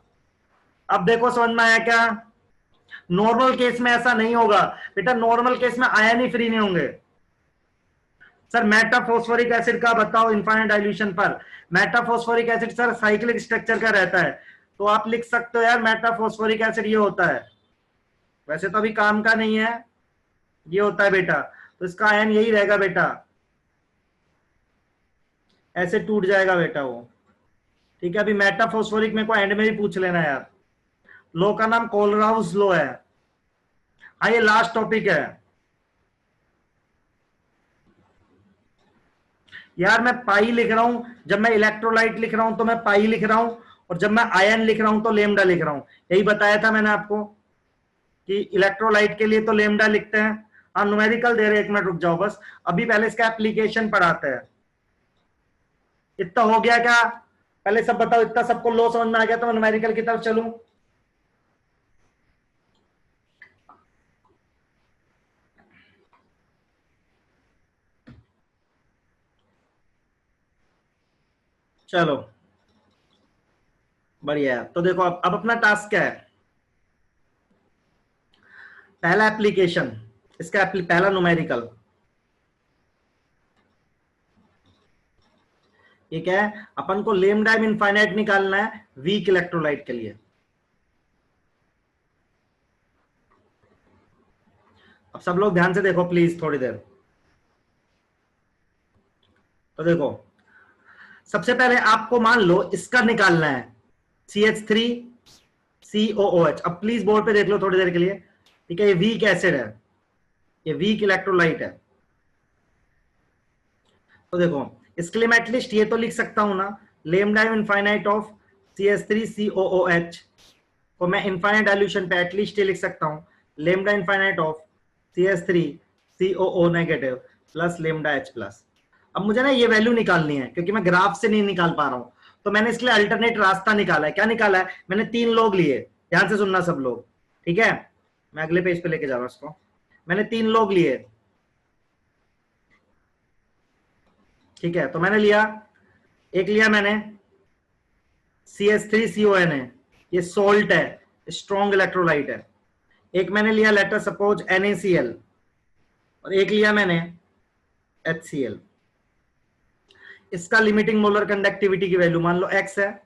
[SPEAKER 1] अब देखो समझ में आया क्या, नॉर्मल केस में ऐसा नहीं होगा बेटा, नॉर्मल केस में आयन ही फ्री नहीं होंगे। सर मेटाफॉस्फोरिक एसिड का बताओ इनफाइनाइट डाइल्यूशन पर। Metaphosphoric acid sir cyclic structure का रहता है, तो आप लिख सकते हो यार मेटाफॉस्फोरिक एसिड ये होता है, वैसे तो अभी काम का नहीं है, ये होता है बेटा, तो इसका आयन यही रहेगा बेटा, ऐसे टूट जाएगा बेटा वो। ठीक है, अभी मेटाफॉस्फोरिक में को एंड में भी पूछ लेना यार। लो का नाम कोलराउस लो है। हाँ ये लास्ट टॉपिक है यार। मैं पाई लिख रहा हूं, जब मैं इलेक्ट्रोलाइट लिख रहा हूं तो मैं पाई लिख रहा हूं, और जब मैं आयन लिख रहा हूं तो लेमडा लिख रहा हूं। यही बताया था मैंने आपको कि इलेक्ट्रोलाइट के लिए तो लेमडा लिखते हैं। हाँ न्यूमेरिकल दे रहे, एक मिनट रुक जाओ बस, अभी पहले इसका एप्लीकेशन पढ़ाते हैं। इतना हो गया क्या, पहले सब बताओ, इतना सबको लो समझ में आ गया तो मैं न्यूमेरिकल की तरफ चलूं। चलो बढ़िया है, तो देखो अब अपना टास्क क्या है, पहला एप्लीकेशन, इसका पहला न्यूमेरिकल, ये क्या है, अपन को लेमडा इनफाइनाइट निकालना है वीक इलेक्ट्रोलाइट के लिए। अब सब लोग ध्यान से देखो प्लीज थोड़ी देर। तो देखो सबसे पहले आपको मान लो इसका निकालना है CH3COOH। अब प्लीज बोर्ड पे देख लो थोड़ी देर के लिए, ठीक है, ये वीक एसिड है, ये वीक इलेक्ट्रोलाइट है। तो देखो इसके लिए मैं एटलीस्ट ये तो लिख सकता हूं ना, लेमडा इनफाइनाइट ऑफ CH3COOH को मैं इनफाइनाइट डाइल्यूशन पे एटलीस्ट ये लिख सकता हूं, lambda infinite of CH3COO negative plus lambda H plus. अब मुझे ना ये वैल्यू निकालनी है क्योंकि मैं ग्राफ से नहीं निकाल पा रहा हूं, तो मैंने इसके लिए अल्टरनेट रास्ता निकाला है। क्या निकाला है मैंने, 3 लोग लिए, ध्यान से सुनना सब लोग, ठीक है, मैं अगले पेज पे लेके जा रहा हूं इसको। मैंने 3 लोग लिए, ठीक है, तो मैंने लिया, एक लिया मैंने CH3CON है, ये सोल्ट है, स्ट्रॉन्ग इलेक्ट्रोलाइट है। एक मैंने लिया लेटर सपोज NaCl, और एक लिया मैंने HCl। इसका लिमिटिंग मोलर कंडक्टिविटी की वैल्यू मान लो x है,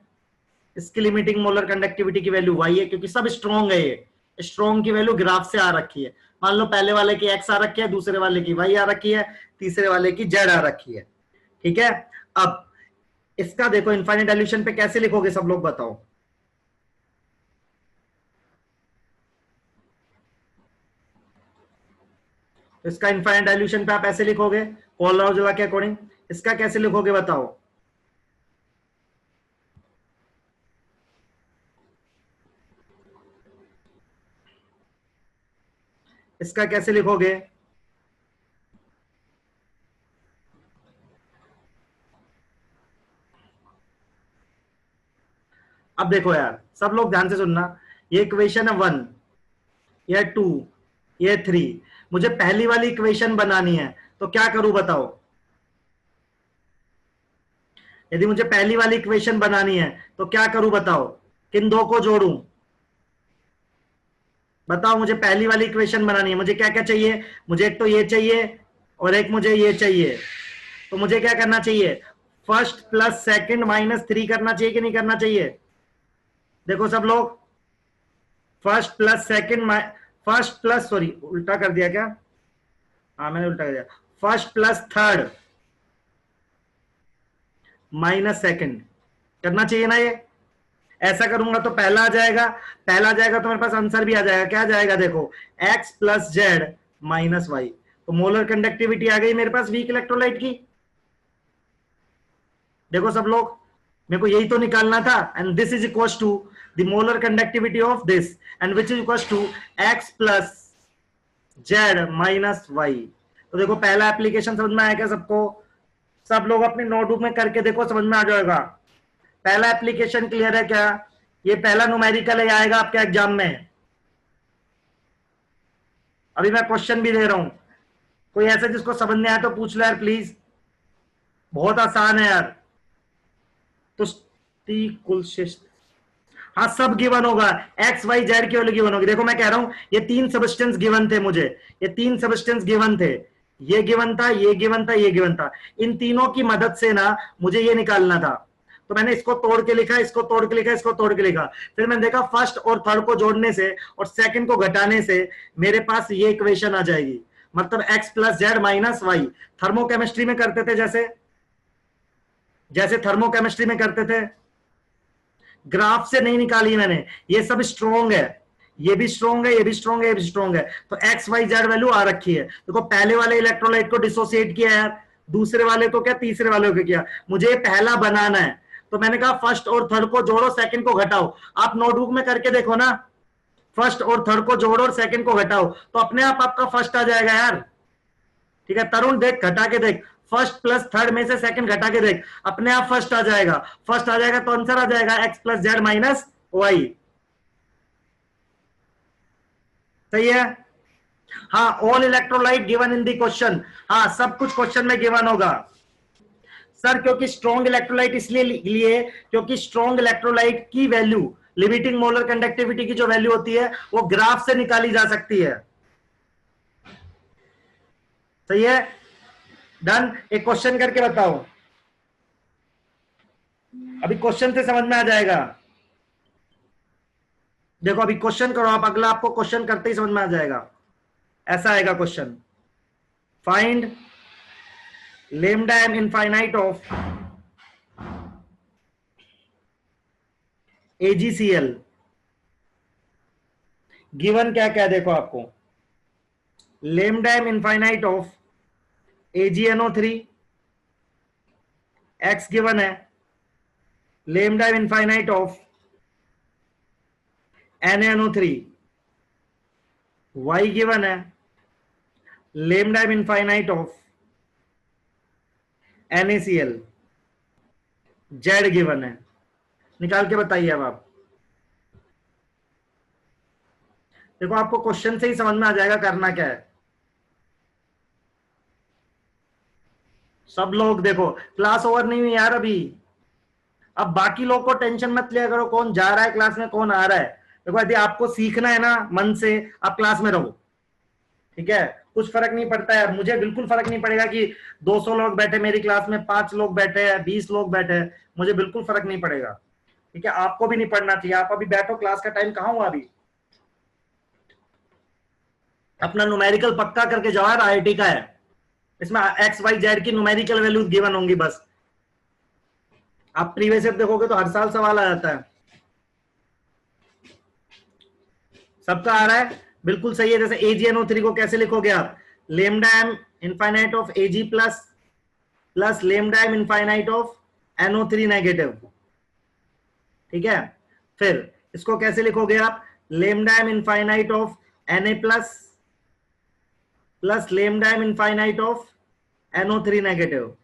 [SPEAKER 1] इसकी लिमिटिंग मोलर कंडक्टिविटी की वैल्यू y है, क्योंकि सब स्ट्रॉन्ग है, ये स्ट्रॉन्ग की वैल्यू ग्राफ से आ रखी है। मान लो पहले वाले की x आ रखी है, दूसरे वाले की y आ रखी है, तीसरे वाले की z आ रखी है। ठीक है, अब इसका देखो इनफाइनाइट डाइल्यूशन पे कैसे लिखोगे सब लोग बताओ। इसका इनफाइनाइट डाइल्यूशन पे आप ऐसे लिखोगे कोलराउस के अकॉर्डिंग, इसका कैसे लिखोगे बताओ। इसका कैसे लिखोगे, अब देखो यार सब लोग ध्यान से सुनना, ये इक्वेशन है 1, ये 2, ये 3, मुझे पहली वाली इक्वेशन बनानी है, तो क्या करूं बताओ। यदि मुझे पहली वाली इक्वेशन बनानी है तो क्या करूं बताओ, किन दो को जोड़ूं बताओ। मुझे पहली वाली इक्वेशन बनानी है, मुझे क्या क्या चाहिए, मुझे एक तो ये चाहिए और एक मुझे ये चाहिए। तो मुझे क्या करना चाहिए, फर्स्ट प्लस सेकंड माइनस 3 करना चाहिए कि नहीं करना चाहिए। देखो सब लोग, first plus second, first plus, sorry उल्टा कर दिया क्या, हाँ मैंने उल्टा कर दिया, first plus third minus second करना चाहिए ना ये। ऐसा करूंगा तो पहला आ जाएगा, पहला आ जाएगा तो मेरे पास आंसर भी आ जाएगा। क्या आ जाएगा देखो, x plus Z minus Y. तो मोलर कंडक्टिविटी आ गई मेरे पास वीक इलेक्ट्रोलाइट की। देखो सब लोग, मेरे को यही तो निकालना था। And this is equal to the molar conductivity of this, and which is equal to x plus Z minus Y. तो देखो पहला एप्लीकेशन समझ में आया क्या सबको? सब लोग अपनी नोटबुक में करके देखो, समझ में आ जाएगा। पहला एप्लीकेशन क्लियर है क्या? ये पहला न्यूमेरिकल है, आएगा आपके एग्जाम में। अभी मैं क्वेश्चन भी दे रहा हूं, कोई ऐसा जिसको समझ नहीं आया तो पूछ लो यार प्लीज, बहुत आसान है यार। तो कुल शिष्ट, हाँ सब गिवन होगा, एक्स वाई जेड की वैल्यू गिवन होगी। देखो मैं कह रहा हूं ये तीन सबस्टेंस गिवन थे मुझे, ये तीन सबस्टेंस गिवन थे, ये गिवन था, ये गिवन था, ये गिवन था। इन तीनों की मदद से ना मुझे ये निकालना था, तो मैंने इसको तोड़ के लिखा, इसको तोड़ के लिखा, इसको तोड़ के लिखा। फिर मैंने देखा फर्स्ट और थर्ड को जोड़ने से और सेकंड को घटाने से मेरे पास ये इक्वेशन आ जाएगी, मतलब x plus Z minus Y. Thermochemistry में करते थे, जैसे जैसे थर्मोकेमिस्ट्री में करते थे, ग्राफ से नहीं निकाली मैंने, ये सब स्ट्रॉन्ग है, ये भी स्ट्रॉन्ग है, ये भी स्ट्रॉन्ग है, ये भी स्ट्रॉन्ग है। तो एक्स वाई जेड वैल्यू आ रखी है। देखो पहले वाले इलेक्ट्रोलाइट को डिसोसिएट किया यार, दूसरे वाले को क्या, तीसरे वाले को क्या। मुझे पहला बनाना है, तो मैंने कहा फर्स्ट और थर्ड को जोड़ो, सेकंड को घटाओ। आप नोटबुक में करके देखो ना, फर्स्ट और थर्ड को जोड़ो और सेकंड को घटाओ, तो अपने आप आपका फर्स्ट आ जाएगा यार। ठीक है तरुण, देख घटा के देख, फर्स्ट प्लस थर्ड में से सेकंड घटा के देख, अपने आप फर्स्ट आ जाएगा। फर्स्ट आ जाएगा तो आंसर आ जाएगा X plus Z minus Y. सही है? हाँ, all electrolyte given in the question. हाँ सब कुछ क्वेश्चन में गिवन होगा सर, क्योंकि स्ट्रॉन्ग इलेक्ट्रोलाइट इसलिए लिए क्योंकि स्ट्रॉन्ग इलेक्ट्रोलाइट की वैल्यू, लिमिटिंग मोलर कंडक्टिविटी की जो वैल्यू होती है वो ग्राफ से निकाली जा सकती है। सही है? डन। एक क्वेश्चन करके बताओ, अभी क्वेश्चन से समझ में आ जाएगा। देखो अभी क्वेश्चन करो आप, अगला आपको क्वेश्चन करते ही समझ में आ जाएगा। ऐसा आएगा question, find lambda m infinite of AgCl। Given क्या क्या देखो आपको, lambda m infinite of AgNO3, x given है, lambda m infinite of NaNO3, y given है, lambda m infinite of NaCl, z given है। निकाल के बताइए अब आप। देखो आपको क्वेश्चन से ही समझ में आ जाएगा करना क्या है। सब लोग देखो, क्लास ओवर नहीं हुई यार अभी। अब बाकी लोग को टेंशन मत लिया करो, कौन जा रहा है क्लास में, कौन आ रहा है। देखो यदि आपको सीखना है ना मन से, आप क्लास में रहो, ठीक है? कुछ फर्क नहीं पड़ता है, मुझे बिल्कुल फर्क नहीं पड़ेगा कि 200 लोग बैठे मेरी क्लास में, 5 लोग बैठे हैं, 20 लोग बैठे हैं, मुझे बिल्कुल फर्क नहीं पड़ेगा। ठीक है, आपको भी नहीं पढ़ना चाहिए। आप अभी बैठो, क्लास का टाइम कहाँ हुआ अभी, अपना न्यूमेरिकल पक्का करके जाओ यार, आईआईटी का है, इसमें एक्स वाई जेड की न्यूमेरिकल वैल्यू गिवन होंगी बस। आप प्रीवियस ईयर देखोगे तो हर साल सवाल आ जाता है। सबका आ रहा है? बिल्कुल सही है। जैसे AgNO3 को कैसे लिखोगे आप, lambda m infinite of Ag plus plus lambda m infinite of NO3 negative. ठीक है, फिर इसको कैसे लिखोगे आप, lambda m infinite of Na plus plus lambda m infinite of NO3 negative.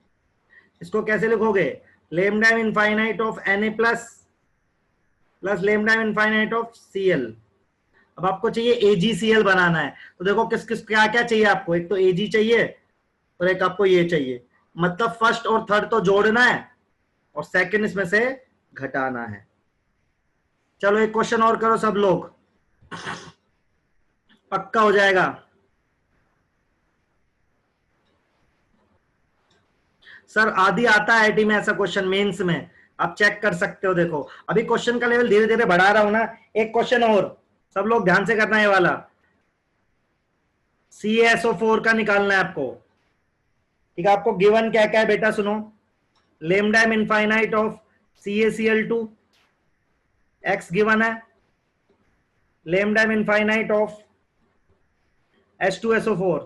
[SPEAKER 1] इसको कैसे लिखोगे, lambda m infinite of Na plus plus lambda m infinite of Cl। अब आपको चाहिए AgCl बनाना है, तो देखो किस किस क्या क्या चाहिए आपको, एक तो Ag चाहिए और एक आपको ये चाहिए, मतलब फर्स्ट और थर्ड तो जोड़ना है और सेकंड इसमें से घटाना है। चलो एक क्वेश्चन और करो सब लोग, पक्का हो जाएगा। सर आदि आता है आईआईटी में ऐसा क्वेश्चन, मेंस में आप चेक कर सकते हो। देखो अभी क्वेश्चन का लेवल धीरे धीरे बढ़ा रहा हूं ना। एक क्वेश्चन और सब लोग ध्यान से करना है, वाला CaSO4 का निकालना है आपको। ठीक है, आपको गिवन क्या क्या है बेटा सुनो, lambda m infinite of CaCl2, X given है, lambda M infinite of H2SO4,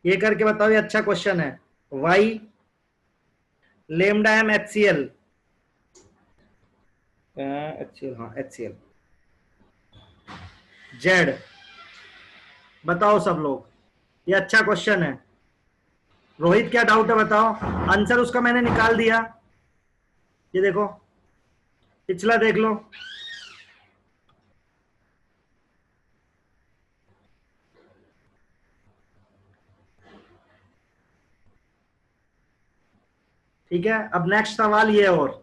[SPEAKER 1] ये करके बताओ, ये अच्छा क्वेश्चन है। Y lambda M HCl, HCl, हाँ HCl, जेड, बताओ सब लोग, ये अच्छा क्वेश्चन है। रोहित क्या डाउट है बताओ, आंसर उसका मैंने निकाल दिया, ये देखो, पिछला देख लो। ठीक है, अब नेक्स्ट सवाल ये और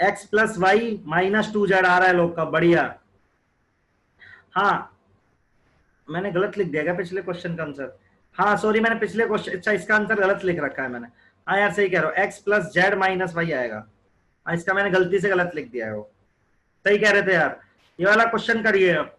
[SPEAKER 1] x plus Y minus 2z आ रहा है लोग का, बढ़िया। हाँ मैंने गलत लिख दिया क्या पिछले क्वेश्चन का आंसर? हाँ सॉरी, मैंने पिछले क्वेश्चन, अच्छा इसका आंसर गलत लिख रखा है मैंने। हाँ यार सही कह रहा हूँ, x plus Z minus Y आएगा। हाँ इसका मैंने गलती से गलत लिख दिया है वो, सही कह रहे थे यार। ये वाला क्वेश्चन करिए अब।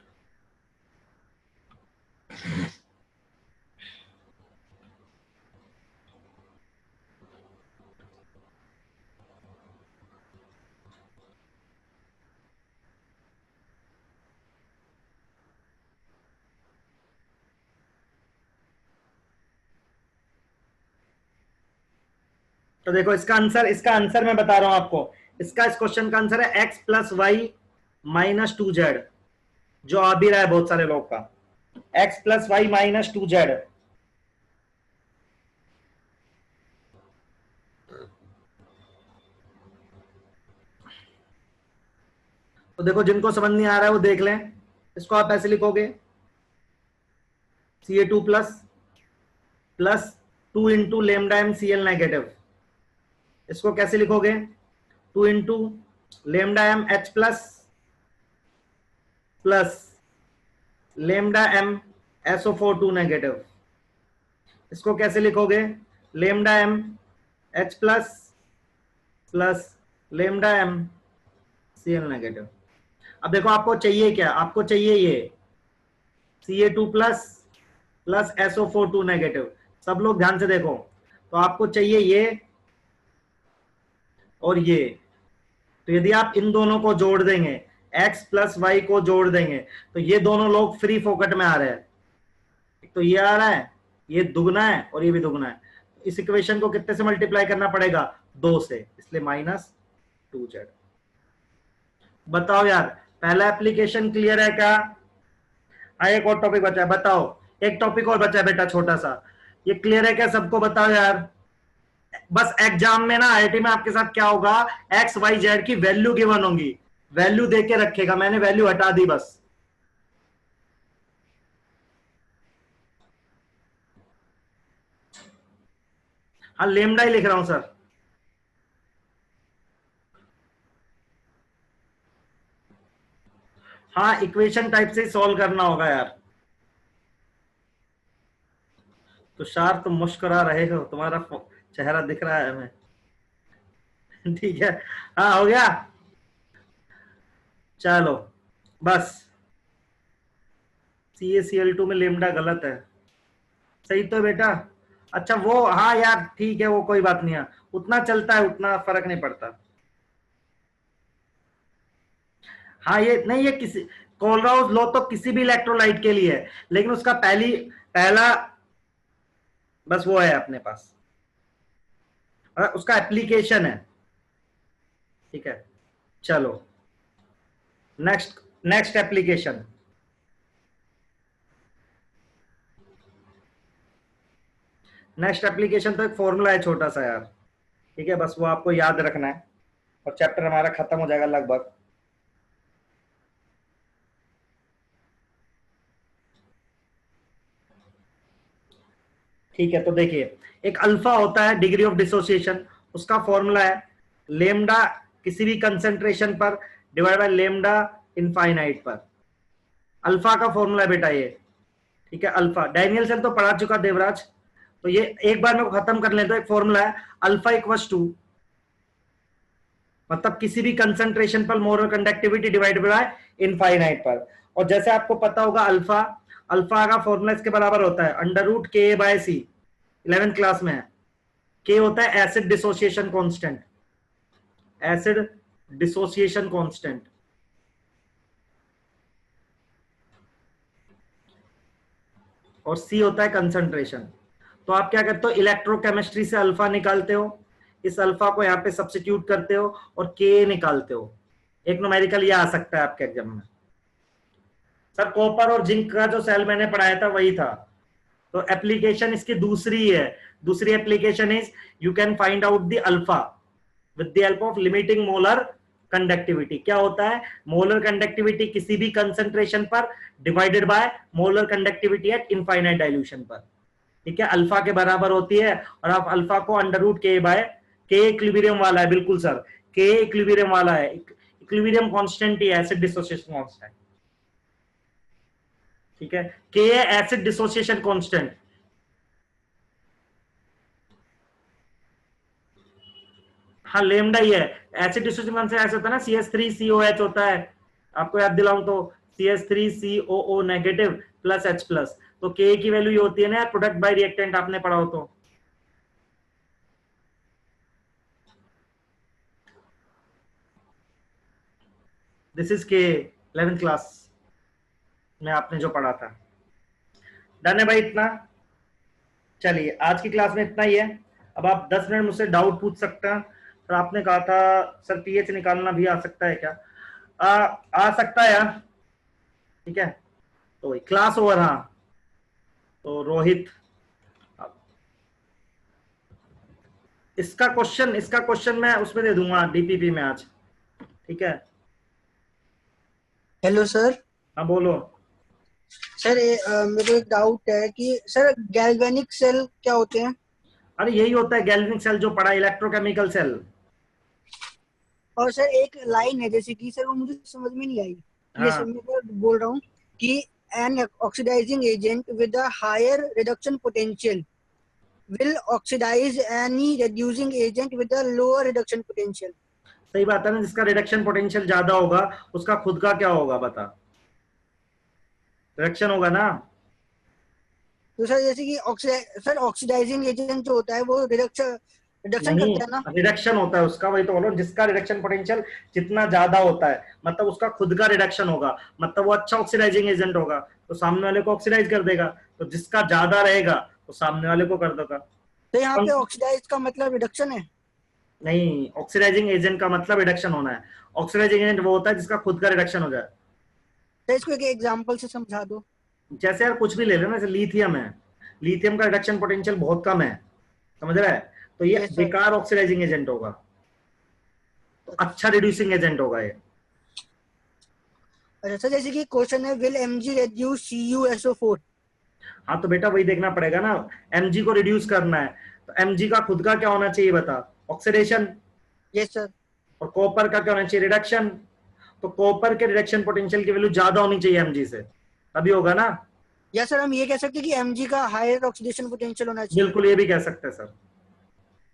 [SPEAKER 1] तो देखो इसका आंसर मैं बता रहा हूं आपको। इसका इस क्वेश्चन का आंसर है x plus Y minus 2z, जो आ भी रहा है बहुत सारे लोग का, x plus Y minus 2z। तो देखो जिनको समझ नहीं आ रहा है वो देख लें, इसको आप ऐसे लिखोगे Ca2 plus plus 2 into lambda M Cl negative. इसको कैसे लिखोगे? 2 into lambda M H plus plus lambda M SO4 2 negative. इसको कैसे लिखोगे? Lambda M H plus plus lambda M Cl negative. अब देखो आपको चाहिए क्या? आपको चाहिए ये Ca2 plus plus SO4 2 negative. सब लोग ध्यान से देखो, तो आपको चाहिए ये और ये। तो यदि आप इन दोनों को जोड़ देंगे, x प्लस वाई को जोड़ देंगे, तो ये दोनों लोग फ्री फोकट में आ रहे हैं। तो ये आ रहा है, ये दुगना है और ये भी दुगना है। इस इक्वेशन को कितने से मल्टीप्लाई करना पड़ेगा? 2 से, इसलिए माइनस 2z। बताओ यार, पहला एप्लीकेशन क्लियर है क्या? एक और टॉपिक बचा है, बताओ। एक टॉपिक और बचा है बेटा छोटा सा, ये क्लियर है क्या सबको? बताओ यार। बस एग्जाम में ना आईआईटी में आपके साथ क्या होगा, एक्स वाई जेड की वैल्यू गिवन होंगी, वैल्यू दे के रखेगा। मैंने वैल्यू हटा दी बस। हाँ लेमडा ही लिख रहा हूं सर। हाँ इक्वेशन टाइप से सॉल्व करना होगा यार। तुषार तुम मुस्कुरा रहे हो, तुम्हारा चेहरा दिख रहा है हमें। ठीक है, हाँ हो गया, चलो बस। CaCl2 में लेमडा गलत है, सही तो बेटा? अच्छा वो, हाँ यार ठीक है, वो कोई बात नहीं है, उतना चलता है, उतना फर्क नहीं पड़ता। हाँ ये नहीं, ये किसी कोलराउस लॉ तो किसी भी इलेक्ट्रोलाइट के लिए है, लेकिन उसका पहला बस वो है अपने पास, उसका एप्लीकेशन है। ठीक है, चलो next next application. Next application तो एक फॉर्मूला है छोटा सा यार, ठीक है, बस वो आपको याद रखना है और चैप्टर हमारा खत्म हो जाएगा लगभग। ठीक है, तो देखिए, एक अल्फा होता है डिग्री ऑफ डिसोसिएशन, उसका फॉर्मूला है लेमडा किसी भी कंसेंट्रेशन पर डिवाइड बाय लेमडा इनफाइनाइट पर। अल्फा का फॉर्मूला है बेटा ये, ठीक है। अल्फा डैनियलसन तो पढ़ा चुका देवराज, तो ये एक बार में खत्म कर ले। तो एक फॉर्मूला है अल्फा इक्वल्स टू, मतलब किसी भी कंसेंट्रेशन पर molar conductivity divide by infinite पर। और जैसे आपको पता होगा अल्फा अल्फा का फॉर्मूला इसके बराबर होता है √Ka/C, 11th क्लास में है। के होता है acid dissociation constant, acid dissociation constant. और सी होता है कंसंट्रेशन। तो आप क्या करते हो, इलेक्ट्रोकेमिस्ट्री से अल्फा निकालते हो, इस अल्फा को यहाँ पे सब्स्टिट्यूट करते हो और के निकालते हो। एक न्यूमेरिकल ये आ सकता है आपके एग्जाम में। सर कॉपर और जिंक का जो सेल मैंने पढ़ाया था वही था। तो एप्लीकेशन इसकी दूसरी है, दूसरी application is you can find out the alpha with the help of limiting molar conductivity. क्या होता है, मोलर कंडक्टिविटी किसी भी कंसंट्रेशन पर divided by molar conductivity eight infinite dilution पर, ठीक है, अल्फा के बराबर होती है। और आप अल्फा को √K/K इक्विलिब्रियम वाला है, बिल्कुल सर, K इक्विलिब्रियम वाला है, इक्विलिब्रियम कांस्टेंट ही एसिड डिसोसिएशन कांस्टेंट, ठीक है, K एसिड डिसोसिएशन कांस्टेंट। हाँ लेमडा ही है, एसिड डिसोसिएशन कांस्टेंट ऐसे होता है ना, CH3COH होता है, आपको याद दिलाऊं तो CH3COO negative plus H plus, तो K की वैल्यू ये होती है ना, प्रोडक्ट बाय रिएक्टेंट आपने पढ़ा हो तो। This is K 11th class में आपने जो पढ़ा था। डन है भाई इतना? चलिए आज की क्लास में इतना ही है। अब आप 10 मिनट मुझसे डाउट पूछ सकते हैं। तो आपने कहा था सर पीएच निकालना भी आ सकता है क्या? आ सकता है यार, ठीक है। तो क्लास ओवर। हाँ तो रोहित, इसका क्वेश्चन मैं उसमें दे दूंगा डीपीपी में आज, ठीक है।
[SPEAKER 3] Hello sir.
[SPEAKER 1] हाँ बोलो
[SPEAKER 3] सर मेरे को एक डाउट है कि सर गैल्वेनिक सेल क्या होते हैं?
[SPEAKER 1] अरे यही होता है गैल्वेनिक सेल जो पढ़ा, इलेक्ट्रोकेमिकल सेल।
[SPEAKER 3] और सर एक लाइन है जैसे कि सर वो मुझे समझ में नहीं आई।
[SPEAKER 1] हाँ।
[SPEAKER 3] ये सर मैं बोल रहा हूँ कि an oxidising agent with a higher reduction potential will oxidise any reducing agent with a lower reduction potential.
[SPEAKER 1] सही बात है ना, जिसका रिडक्शन पोटेंशियल ज्यादा होगा उसका खुद का क्या होगा बता, रिडक्शन होगा ना।
[SPEAKER 3] तो सर जैसे कि सर ऑक्सीडाइजिंग एजेंट जो होता है वो रिडक्शन
[SPEAKER 1] नहीं,
[SPEAKER 3] करता है ना?
[SPEAKER 1] रिडक्शन होता है उसका, वही तो बोलो, जिसका रिडक्शन पोटेंशियल जितना ज्यादा होता है मतलब उसका खुद का रिडक्शन होगा, मतलब वो अच्छा ऑक्सीडाइजिंग एजेंट होगा तो सामने वाले को ऑक्सीडाइज कर देगा, तो जिसका ज्यादा रहेगा तो सामने वाले को कर देगा।
[SPEAKER 3] तो यहाँ पे ऑक्सीडाइज का मतलब रिडक्शन है?
[SPEAKER 1] नहीं, ऑक्सीडाइजिंग एजेंट का मतलब रिडक्शन होना है। ऑक्सीडाइजिंग एजेंट वो होता है जिसका खुद का रिडक्शन हो जाए।
[SPEAKER 3] तो इसको एक एग्जांपल से समझा दो।
[SPEAKER 1] जैसे यार कुछ भी ले लेना, जैसे लिथियम है, लिथियम का रिडक्शन पोटेंशियल बहुत कम है, समझ रहा है, तो ये
[SPEAKER 3] Yes, sir.
[SPEAKER 1] बेकार ऑक्सीडाइजिंग एजेंट होगा, तो अच्छा रिड्यूसिंग एजेंट होगा ये।
[SPEAKER 3] अच्छा सर जैसे कि क्वेश्चन है विल mg reduce CuSO4?
[SPEAKER 1] हाँ तो बेटा वही देखना पड़ेगा ना, mg को रिड्यूस करना है तो mg का खुद का क्या होना चाहिए बता, ऑक्सीडेशन।
[SPEAKER 3] Yes sir.
[SPEAKER 1] और कॉपर का क्या होना चाहिए, रिडक्शन। तो कॉपर के रिडक्शन पोटेंशियल की वैल्यू ज्यादा होनी चाहिए mg से, तभी होगा ना।
[SPEAKER 3] यस सर, हम ये कह सकते हैं कि mg का हायर ऑक्सीडेशन पोटेंशियल होना चाहिए।
[SPEAKER 1] बिल्कुल ये भी कह सकते हैं सर।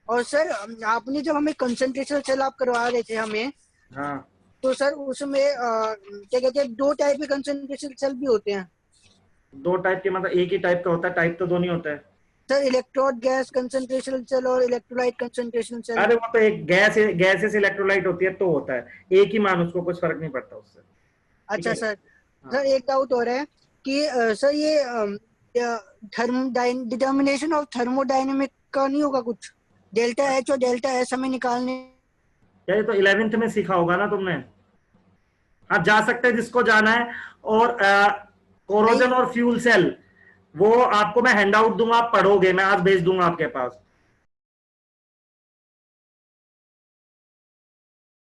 [SPEAKER 3] और सर आपने जब हमें कंसंट्रेशन सेल आप करवा रहे थे हमें,
[SPEAKER 1] हाँ
[SPEAKER 3] तो सर उसमें क्या कहते हैं, दो टाइप के कंसंट्रेशन सेल भी होते हैं।
[SPEAKER 1] दो टाइप के मतलब एक ही टाइप का होता है, टाइप तो दो नहीं होता है
[SPEAKER 3] sir electrode gas concentration cell और इलेक्ट्रोलाइट कंसंट्रेशन सेल।
[SPEAKER 1] अरे वो तो एक गैसेस इलेक्ट्रोलाइट होती है तो होता है, एक ही मान, उसको कुछ फर्क नहीं पड़ता उससे।
[SPEAKER 3] अच्छा सर।
[SPEAKER 1] हाँ।
[SPEAKER 3] सर एक डाउट हो रहा है कि सर ये डिटर्मिनेशन ऑफ थर्मोडायनेमिक का नहीं होगा कुछ, डेल्टा एच और डेल्टा एस हमें निकालने?
[SPEAKER 1] क्या ये तो 11th में सीखा होगा ना तुमने। हाँ जा सकते हैं जिसको जाना है। और कोरोजन और फ्यूल सेल वो आपको मैं हैंड आउट दूंगा, आप पढ़ोगे, मैं आज भेज दूंगा आपके पास,